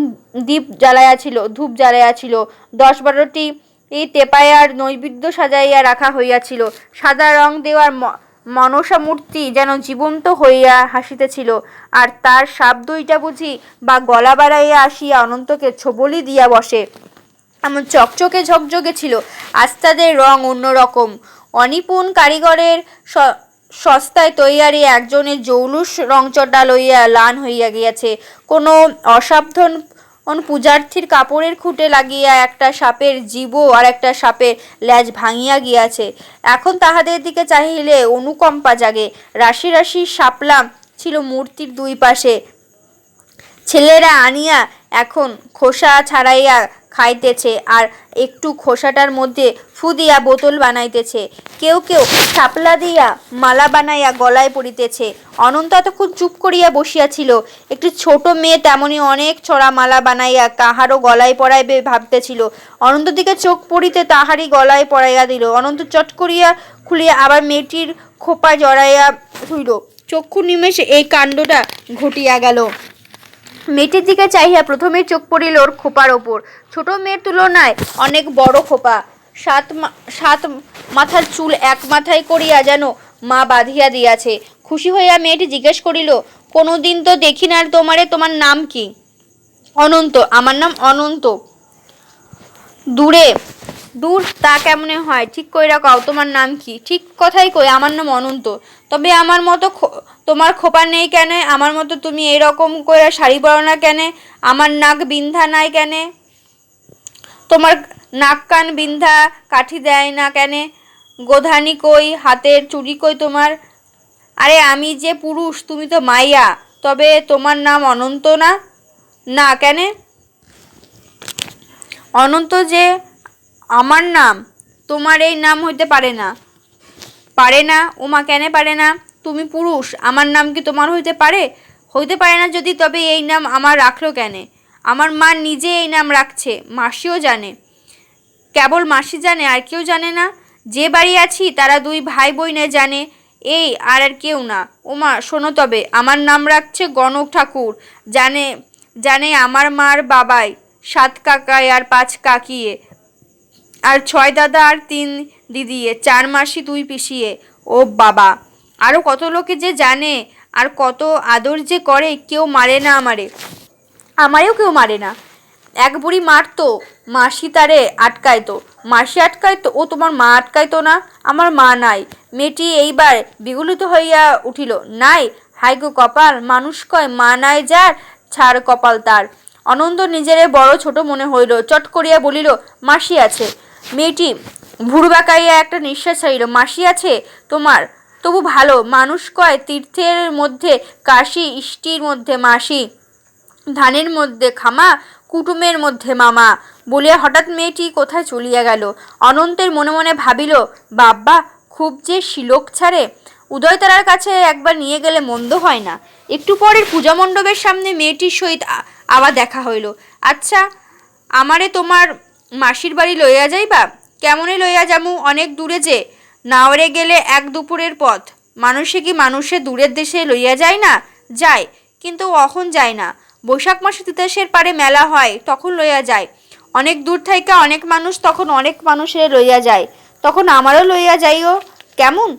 ধূপ জ্বালাইয়াছিল, 10-12টি তেপায়ার নৈবেদ্য সাজাইয়া রাখা হইয়াছিল। সাদা রং দেওয়ার মনসা মূর্তি যেন জীবন্ত হইয়া হাসিতেছিল, আর তার সাপ 2টা বুঝি বা গলা বাড়াইয়া আসিয়া অনন্তকে ছোবলি দিয়া বসে। এমন চকচকে ঝকঝকে ছিল। আস্তাদের রং অন্যরকম। অনিপুণ কারিগরের সস্তায় তৈয়ারি একজনের জৌলুস রংচটা লইয়া লান হইয়া গিয়াছে। কোনো অসাবধান পূজার্থীর কাপড়ের খুঁটে লাগিয়া একটা সাপের জিবো আর একটা সাপের ল্যাজ ভাঙিয়া গিয়াছে। এখন তাহাদের দিকে চাহিলে অনুকম্পা জাগে। রাশি রাশি শাপলা ছিল মূর্তির 2 পাশে। ছেলেরা আনিয়া এখন খোসা ছাড়াইয়া খাইতেছে, আর একটু খোসাটার মধ্যে ফু দিয়া বোতল বানাইতেছে। কেউ কেউ শাপলা দিয়া মালা বানাইয়া গলায় পরিতেছে। অনন্ত এতক্ষণ চুপ করিয়া বসিয়াছিল। একটি ছোট মেয়ে তেমনি অনেক ছড়া মালা বানাইয়া কাহারও গলায় পরাইবে ভাবতেছিল। অনন্ত দিকে চোখ পড়িতে তাহারই গলায় পরাইয়া দিল। অনন্ত চট করিয়া খুলিয়া আবার মেয়েটির খোপা জড়াইয়া ধরিল। চক্ষু নিমেষে এই কাণ্ডটা ঘটিয়া গেল। মেয়েটির দিকে চাহিয়া প্রথমে চোখ পড়িল ওর খোপার ওপর। ছোট মেয়ের তুলনায় অনেক বড় খোপা। 7 মাথার চুল এক মাথায় করিয়া যেন মা বাঁধিয়া দিয়াছে। খুশি হইয়া মেয়েটি জিজ্ঞেস করিল, কোনোদিন তো দেখি না তোমারে, তোমার নাম কি? অনন্ত। আমার নাম অনন্ত। দূর তা কেমনে হয়, ঠিক কইরা কও তোমার নাম কি? ঠিক কথাই কই, আমার নাম অনন্ত। তবে আমার মতো তোমার খোপা নেই কেন? আমার মতো তুমি এইরকম কইরা শাড়ি পরো না কেন? আমার নাক বিন্ধা নাই কেন? তোমার নাক কান বিন্ধা কাঠি দেয় না কেন? গোধানি কই, হাতের চুড়ি কই তোমার? আরে আমি যে পুরুষ, তুমি তো মাইয়া। তবে তোমার নাম অনন্ত না? না কেন? অনন্ত যে আমার নাম, তোমার এই নাম হইতে পারে না। পারে না? ওমা, কেন পারে না? তুমি পুরুষ, আমার নাম কি তোমার হইতে পারে? হইতে পারে না যদি, তবে এই নাম আমার রাখলো কেন? আমার মা নিজে এই নাম রাখছে, মাসিও জানে। কেবল মাসি জানে, আর কেউ জানে না? যে বাড়ি আছি তারা 2 ভাই বোনে জানে, এই আর কেউ না। ওমা শোনো, তবে আমার নাম রাখছে গণক ঠাকুর। জানে আমার মার বাবাই, 7 কাকায় আর 5 কাকিয়ে, আর 6 দাদা আর 3 দিদিয়ে, 4 মাসি 2 পিসিয়ে। ও বাবা, আরও কত লোকে যে জানে, আর কত আদর যে করে। কেউ মারে না আমারেও কেউ মারে না। এক বুড়ি মারতো, মাসি তারে আটকাইতো। মাসি আটকাইতো? ও তোমার মা আটকাইতো না? আমার মা নাই। মেয়েটি এইবার বিগলিত হইয়া উঠিল। নাই? হাই গো কপাল, মানুষ কয় মা নাই যার, ছাড় কপাল তার। অনন্ত নিজেরে বড় ছোট মনে হইল। চট করিয়া বলিল, মাসি আছে। মেয়েটি ভুরু বাঁকাইয়া একটা নিঃশ্বাস ছাড়িল। মাসি আছে তোমার? তবু ভালো। মানুষ কয় তীর্থের মধ্যে কাশি, ইষ্টির মধ্যে মাসি, ধানের মধ্যে খামা, কুটুমের মধ্যে মামা। বলিয়া হঠাৎ মেয়েটি কোথায় চলিয়া গেল। অনন্তের মনে মনে ভাবিল, বাব্বা খুব যে শিলোক ছাড়ে। উদয়তারার কাছে একবার নিয়ে গেলে মন্দ হয় না। একটু পরের পূজা মণ্ডপের সামনে মেয়েটির সহিত আবার দেখা হইল। আচ্ছা, আমারে তোমার মাসির বাড়ি লইয়া যাইবা? কেমনে লইয়া যামু? অনেক দূরে যে, নাওরে গেলে 1 দুপুরের পথ। মানুষে কি মানুষে দূরের দেশে লইয়া যায় না? যায়, কিন্তু অখন যায় না। বৈশাখ মাসে তিতাসের পারে মেলা হয়, তখন লইয়া যায়। অনেক দূর থাইকা অনেক মানুষ, তখন অনেক মানুষের লইয়া যায়। তখন আমারও লইয়া যাইও কেমন?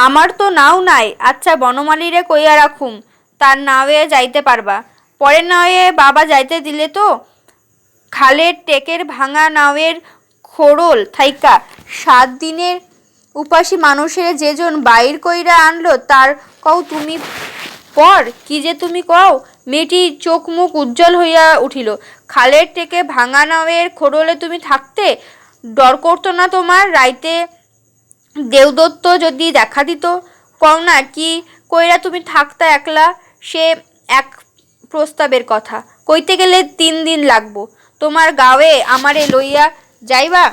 আমার তো নাও নাই। আচ্ছা বনমালীরে কইয়া রাখুম, তার নাওয়ে যাইতে পারবা। পরের নাওয়ে বাবা যাইতে দিলে তো? খালের টেকের ভাঙা নাওয়ের খোড়ল থাইকা 7 দিনের উপাসী মানুষের যেজন বাইর কইরা আনলো, তার কও তুমি পর কি যে তুমি কও? মেয়েটি চোখ মুখ উজ্জ্বল হইয়া উঠিল। খালের টেকে ভাঙা নাওয়ের খোড়লে তুমি থাকতে? ডর করতো না তোমার? রাইতে দেবদত্ত যদি দেখা দিত? কও না কি কইরা তুমি থাকতা একলা? সে এক প্রস্তাবের কথা, কইতে গেলে 3 দিন লাগবো। তোমার গাঁয়ে আমারে লইয়া যাইবা?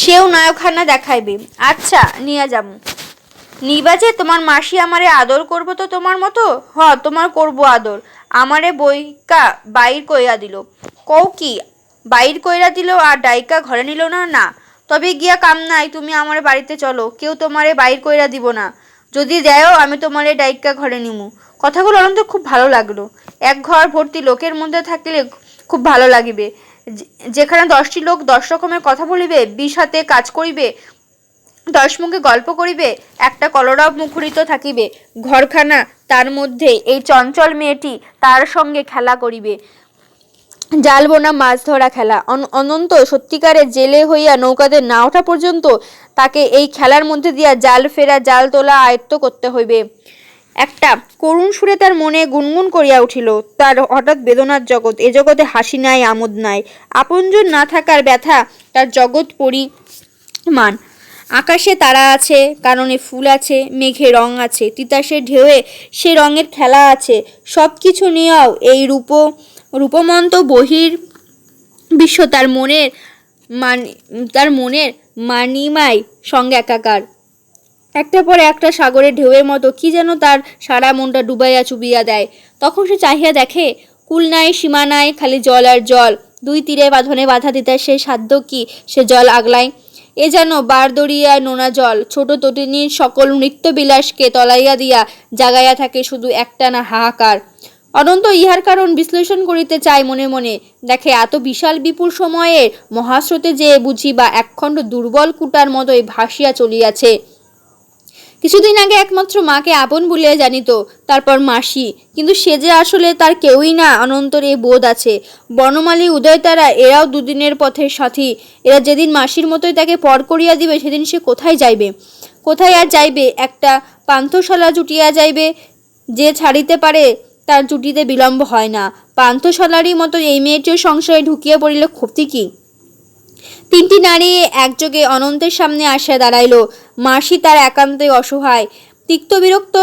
সেও নায়কখানা দেখাইবে। আচ্ছা নিয়া যামু। নিবা যে? তোমার মাসি আমারে আদর করবো তো তোমার মতো? তোমার করবো আদর। আমারে বইকা বাইর কইরা দিল। কও কি বাইর কইরা দিল আর ডাইকা ঘরে নিল না? না। তবে গিয়া কাম নাই, তুমি আমার বাড়িতে চলো, কেউ তোমারে বাইর কইরা দিব না। যদি দেয়ও আমি তোমারে ডাইকা ঘরে নিমু। কথাগুলো অনন্ত খুব ভালো লাগলো। এক ঘর ভর্তি লোকের মধ্যে থাকলে খুব ভালো লাগিবে। যেখানে 10টি লোক 10 রকমের কথা বলিবে, 20 হাতে কাজ করিবে, 10 মুখে গল্প করিবে, একটা কলরব মুখরিত থাকিবে ঘরখানা, তার মধ্যে এই চঞ্চল মেয়েটি তার সঙ্গে খেলা করিবে। জাল বোনা মাছ ধরা খেলা। অনন্ত সত্যিকারের জেলে হইয়া নৌকাতে না ওঠা পর্যন্ত তাকে এই খেলার মধ্যে দিয়া জাল ফেরা, জাল তোলা আয়ত্ত করতে হইবে। একটা করুণ সুরে তার মনে গুনগুন করিয়া উঠিল, তার হঠাৎ বেদনার জগৎ, এ জগতে হাসি নাই, আমোদ নাই, আপনজন না থাকার ব্যথা তার জগৎ পরিমাণ। আকাশে তারা আছে, কাননে ফুল আছে, মেঘে রং আছে, তিতাসের ঢেউয়ে সে রঙের খেলা আছে। সব কিছু নিয়েও এই রূপমন্ত বহির বিশ্ব তার মনের মানিমায় সঙ্গে একাকার। একটার পর একটা সাগরের ঢেউয়ের মতো কি যেন তার সারা মনটা ডুবাইয়া চুবিয়া দেয়। তখন সে চাহিয়া দেখে, কুল নাই, সীমা নাই, খালি জল আর জল। 2 তীরে বাঁধনে বাধা তিতাসের সাধ্য কি সে জল আগলায়? এ যেন বারদরিয়ায় নোনা জল। ছোট তটিনীর সকল নৃত্যবিলাসকে তলাইয়া দিয়া জাগাইয়া থাকে শুধু একটানা হাহাকার। অনন্ত ইহার কারণ বিশ্লেষণ করিতে চায় মনে মনে। দেখে এত বিশাল বিপুল সময়ের মহাস্রোতে যে বুঝি বা একখণ্ড দুর্বল কুটার মতোই ভাসিয়া চলিয়াছে। কিছুদিন আগে একমাত্র মাকে আপন বলিয়া জানিত, তারপর মাসি, কিন্তু সে যে আসলে তার কেউই না। অনন্তর এ বোধ আছে। বনমালী, উদয়তারা এরাও 2 দিনের পথের সাথী। এরা যেদিন মাসির মতোই তাকে পর করিয়া দিবে, সেদিন সে কোথায় যাইবে? কোথায় আর যাইবে? একটা পান্থশালা জুটিয়া যাইবে। যে ছাড়িতে পারে তার জুটিতে বিলম্ব হয় না। পান্থশালারই মতো এই মেয়েটিও সংসারে ঢুকিয়া পড়িলে ক্ষতি কি? 3টি নারী একযোগে অনন্তের সামনে আসিয়া দাঁড়াইল। মাসি তার একান্তই অসহায়, তিক্ত বিরক্ত,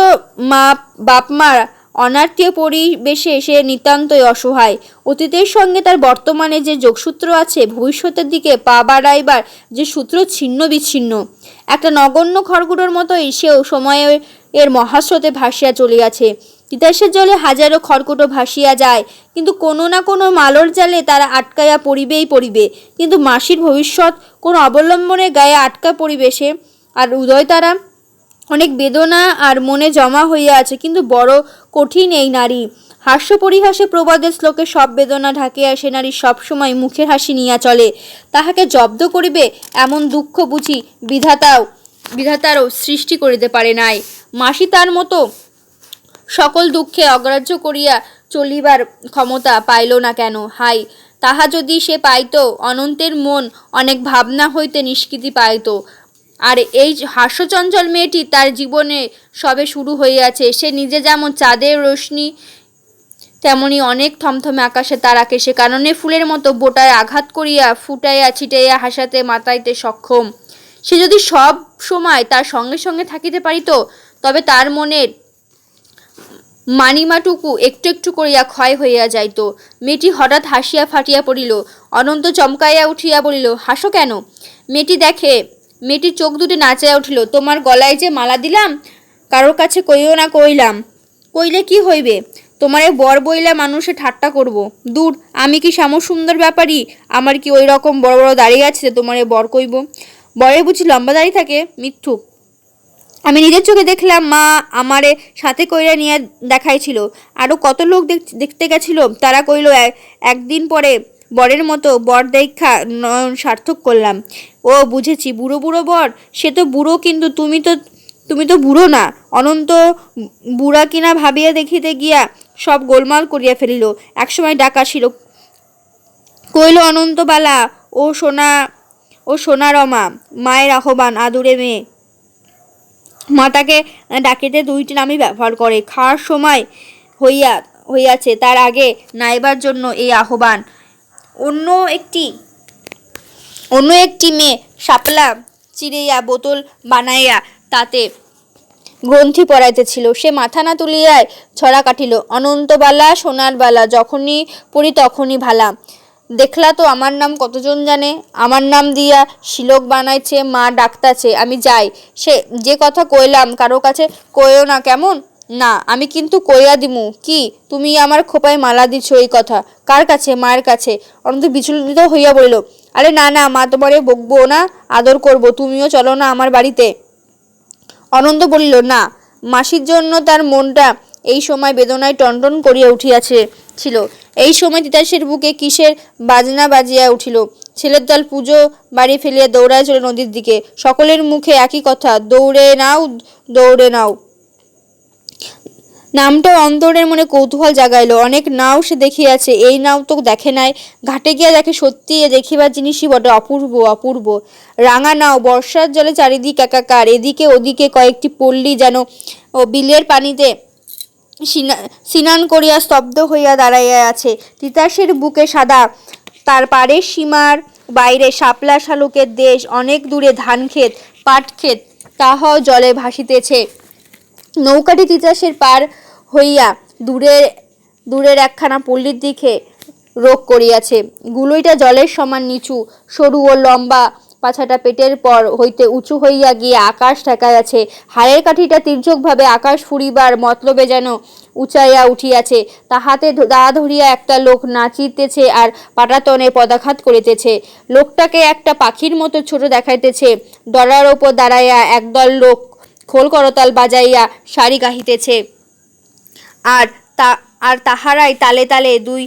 বাপমার অনাত্মীয় পরিবেশে সে নিতান্তই অসহায়। অতীতের সঙ্গে তার বর্তমানে যে যোগসূত্র আছে, ভবিষ্যতের দিকে পা বাড়াইবার যে সূত্র ছিন্ন বিচ্ছিন্ন। একটা নগণ্য খড়গুঁড়োর মতোই সেও সময়ের মহাস্রোতে ভাসিয়া চলিয়াছে। তিতাসের জলে হাজারো খড়কুটো ভাসিয়া যায়, কিন্তু কোনো না কোনো মালর জালে তারা আটকাইয়া পড়িবে। কিন্তু মাসির ভবিষ্যৎ কোন অবলম্বনে গায়ে আটকা পরিবেশে। আর উদয়তারা অনেক বেদনা আর মনে জমা হইয়া আছে, কিন্তু বড় কঠিন এই নারী। হাস্য পরিহাসে প্রবাদের শ্লোকে সব বেদনা ঢাকিয়া সে নারী সবসময় মুখের হাসি নিয়া চলে। তাহাকে জব্দ করিবে এমন দুঃখ বুঝি বিধাতারও সৃষ্টি করিতে পারে নাই। মাসি তার মতো সকল দুঃখে অগ্রাহ্য করিয়া চলিবার ক্ষমতা পাইল না কেন? হাই, তাহা যদি সে পাইত, অনন্তের মন অনেক ভাবনা হইতে নিষ্কৃতি পাইত। আর এই হাস্যচঞ্চল মেয়েটি, তার জীবনে সবে শুরু হইয়াছে। সে নিজে যেমন চাঁদের রোশনি, তেমনি অনেক থমথমে আকাশে তারাকে সে কাননে ফুলের মতো বোটায় আঘাত করিয়া ফুটাইয়া ছিটাইয়া হাসাতে মাতাইতে সক্ষম। সে যদি সব সময় তার সঙ্গে সঙ্গে থাকিতে পারিত, তবে তার মনের মানিমাটুকু একটু একটু করিয়া ক্ষয় হইয়া যাইত। মেয়েটি হঠাৎ হাসিয়া ফাটিয়া পড়িল। অনন্ত চমকাইয়া উঠিয়া বলিল, হাসো কেন? মেয়েটির চোখ দুটি নাচাইয়া উঠিল। তোমার গলায় যে মালা দিলাম, কারোর কাছে কইও না। কইলে কি হইবে? তোমারে বর বইলা মানুষে ঠাট্টা করব। দূর, আমি কি শ্যামসুন্দর ব্যাপারী? আমার কি ওই রকম বড় বড় দাড়ি আছে যে তোমারে বর কইব? বরে বুঝি লম্বা দাড়ি থাকে? মিথ্যুক। আমি নিজের চোখে দেখলাম মা আমারে সাথে কইরা নিয়ে দেখাইছিল। আরও কত লোক দেখতে গেছিল। তারা কইল একদিন পরে বরের মতো বর দেখা নয়ন সার্থক করলাম। ও বুঝেছি, বুড়ো বুড়ো বর। সে তো বুড়ো, কিন্তু তুমি তো বুড়ো না। অনন্ত বুড়া কিনা ভাবিয়া দেখিতে গিয়া সব গোলমাল করিয়া ফেলিল। একসময় ডাকা ছিল, কইল অনন্তবালা, ও সোনা রমা, মায়ের আহ্বান, আদুরে মেয়ে। মাতাকে ডাকিতে দুইটি নামই ব্যবহার করে। খাওয়ার সময় হইয়াছে, তার আগে নাইবার জন্য এই আহ্বান। অন্য একটি মেয়ে শাপলা চিরিয়া বোতল বানাইয়া তাতে গ্রন্থি পড়াইতেছিল। সে মাথা না তুলিয়াই ছড়া কাটিল, অনন্তবালা সোনার বালা, যখনই পড়ি তখনই ভালা। দেখলা তো আমার নাম কতজন জানে। আমার নাম দিয়া শিলক বানাইছে, মা ডাকতাছে। আমি যাই। সে যে কথা কইলাম কারো কাছে কইও না কেমন? না, আমি কিন্তু কইয়া দিমু। কি, তুমি আমার খোপায় মালা দিছ এই কথা? কার কাছে? মায়ের কাছে। অনন্ত বিচলিত হইয়া বলিল, আরে না না মা, তোমারে বকবো না, আদর করব। তুমিও চলো না আমার বাড়িতে। অনন্ত বলিল, না। মাসির জন্য তার মনটা এই সময় বেদনায় টনটন করিয়া ছিল। এই সময় তিতাসের বুকে কিসের বাজনা বাজিয়া উঠিল। ছেলের দল পুজো বাড়ি ফেলিয়া দৌড়ায় চলে নদীর দিকে। সকলের মুখে একই কথা, দৌড়ে নাও, দৌড়ে নাও। নামটা অন্তরের মনে কৌতূহল জাগাইল। অনেক নাও সে দেখিয়াছে, এই নাও তো দেখে নাই। ঘাটে গিয়া দেখে সত্যি এ দেখিবার জিনিসই বটে অপূর্ব অপূর্ব। রাঙা নাও, বর্ষার জলে চারিদিক একাকার। এদিকে ওদিকে কয়েকটি পল্লী যেন বিলের পানিতে স্নান করিয়া স্তব্ধ হইয়া দাঁড়াইয়া আছে। তিতাসের বুকে সাদা, তার পাড়ের সীমার বাইরে শাপলা শালুকের দেশ। অনেক দূরে ধান ক্ষেত, পাট ক্ষেত, তাহাও জলে ভাসিতেছে। নৌকাটি তিতাসের পার হইয়া দূরের একখানা পল্লীর দিকে রোগ করিয়াছে। গুলইটা জলের সমান নিচু, সরু ও লম্বা। পাছাটা পেটের পর হইতে উঁচু হইয়া গিয়া আকাশ ঠেকাইয়াছে। হাড়ের কাঠিটা তির্যকভাবে আকাশ ফুরিবার মতলবে যেন উঁচাইয়া উঠিয়াছে। তাহাতে দা ধরিয়া একটা লোক নাচিতেছে আর পাটাতনে পদাঘাত করিতেছে। লোকটাকে একটা পাখির মতো ছোট দেখাইতেছে। ডলার ওপর দাঁড়াইয়া একদল লোক খোল করতাল বাজাইয়া সারি গাহিতেছে। আর তাহারাই তালে তালে দুই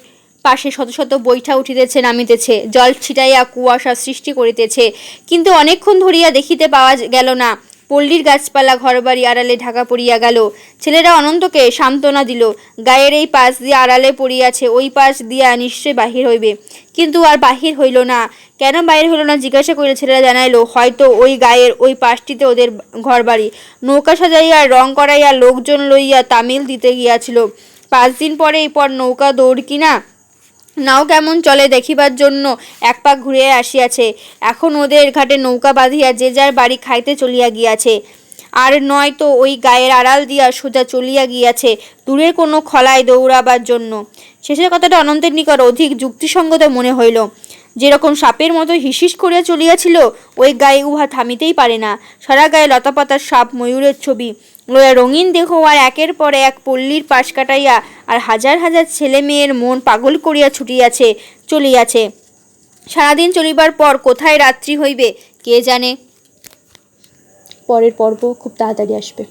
পাশে শত শত বৈঠা উঠিতেছে নামিতেছে, জল ছিটাইয়া কুয়াশা সৃষ্টি করিতেছে। কিন্তু অনেকক্ষণ ধরিয়া দেখিতে পাওয়া গেল না। পল্লীর গাছপালা ঘরবাড়ি আড়ালে ঢাকা পড়িয়া গেল। ছেলেরা অনন্তকে সান্ত্বনা দিল, গায়ের এই পাশ দিয়া আড়ালে পড়িয়াছে, ওই পাশ দিয়া নিশ্চয় বাহির হইবে। কিন্তু আর বাহির হইল না। কেন বাহির হইল না জিজ্ঞাসা করিলে ছেলেরা জানাইল, হয়তো ওই গায়ের ওই পাশটিতে ওদের ঘরবাড়ি। নৌকা সাজাইয়া রং করাইয়া লোকজন লইয়া তামিল দিতে গিয়াছিল। 5 দিন পর নৌকা দৌড় কিনা নাও কেমন চলে দেখিবার জন্য এক পাক ঘুরিয়া আসিয়াছে। এখন ওদের ঘাটে নৌকা বাঁধিয়া যে যার বাড়ি খাইতে চলিয়া গিয়াছে। আর নয় তো ওই গায়ের আড়াল দিয়া সোজা চলিয়া গিয়াছে দূরের কোনো খলায় দৌড়াবার জন্য। শেষের কথাটা অনন্তের নিকট অধিক যুক্তিসঙ্গত মনে হইল। যেরকম সাপের মতো হিসিস করিয়া চলিয়াছিল, ওই গায়ে উহা থামিতেই পারে না। সারা গায়ে লতাপাতার সাপ, ময়ূরের ছবি লইয়া রঙিন দেহ, আর একের পর এক পল্লীর পাশ কাটাইয়া আর হাজার হাজার ছেলে মেয়ের মন পাগল করিয়া চলিয়াছে। সারাদিন চলিবার পর কোথায় রাত্রি হইবে কে জানে। পরের পর্ব খুব তাড়াতাড়ি আসবে।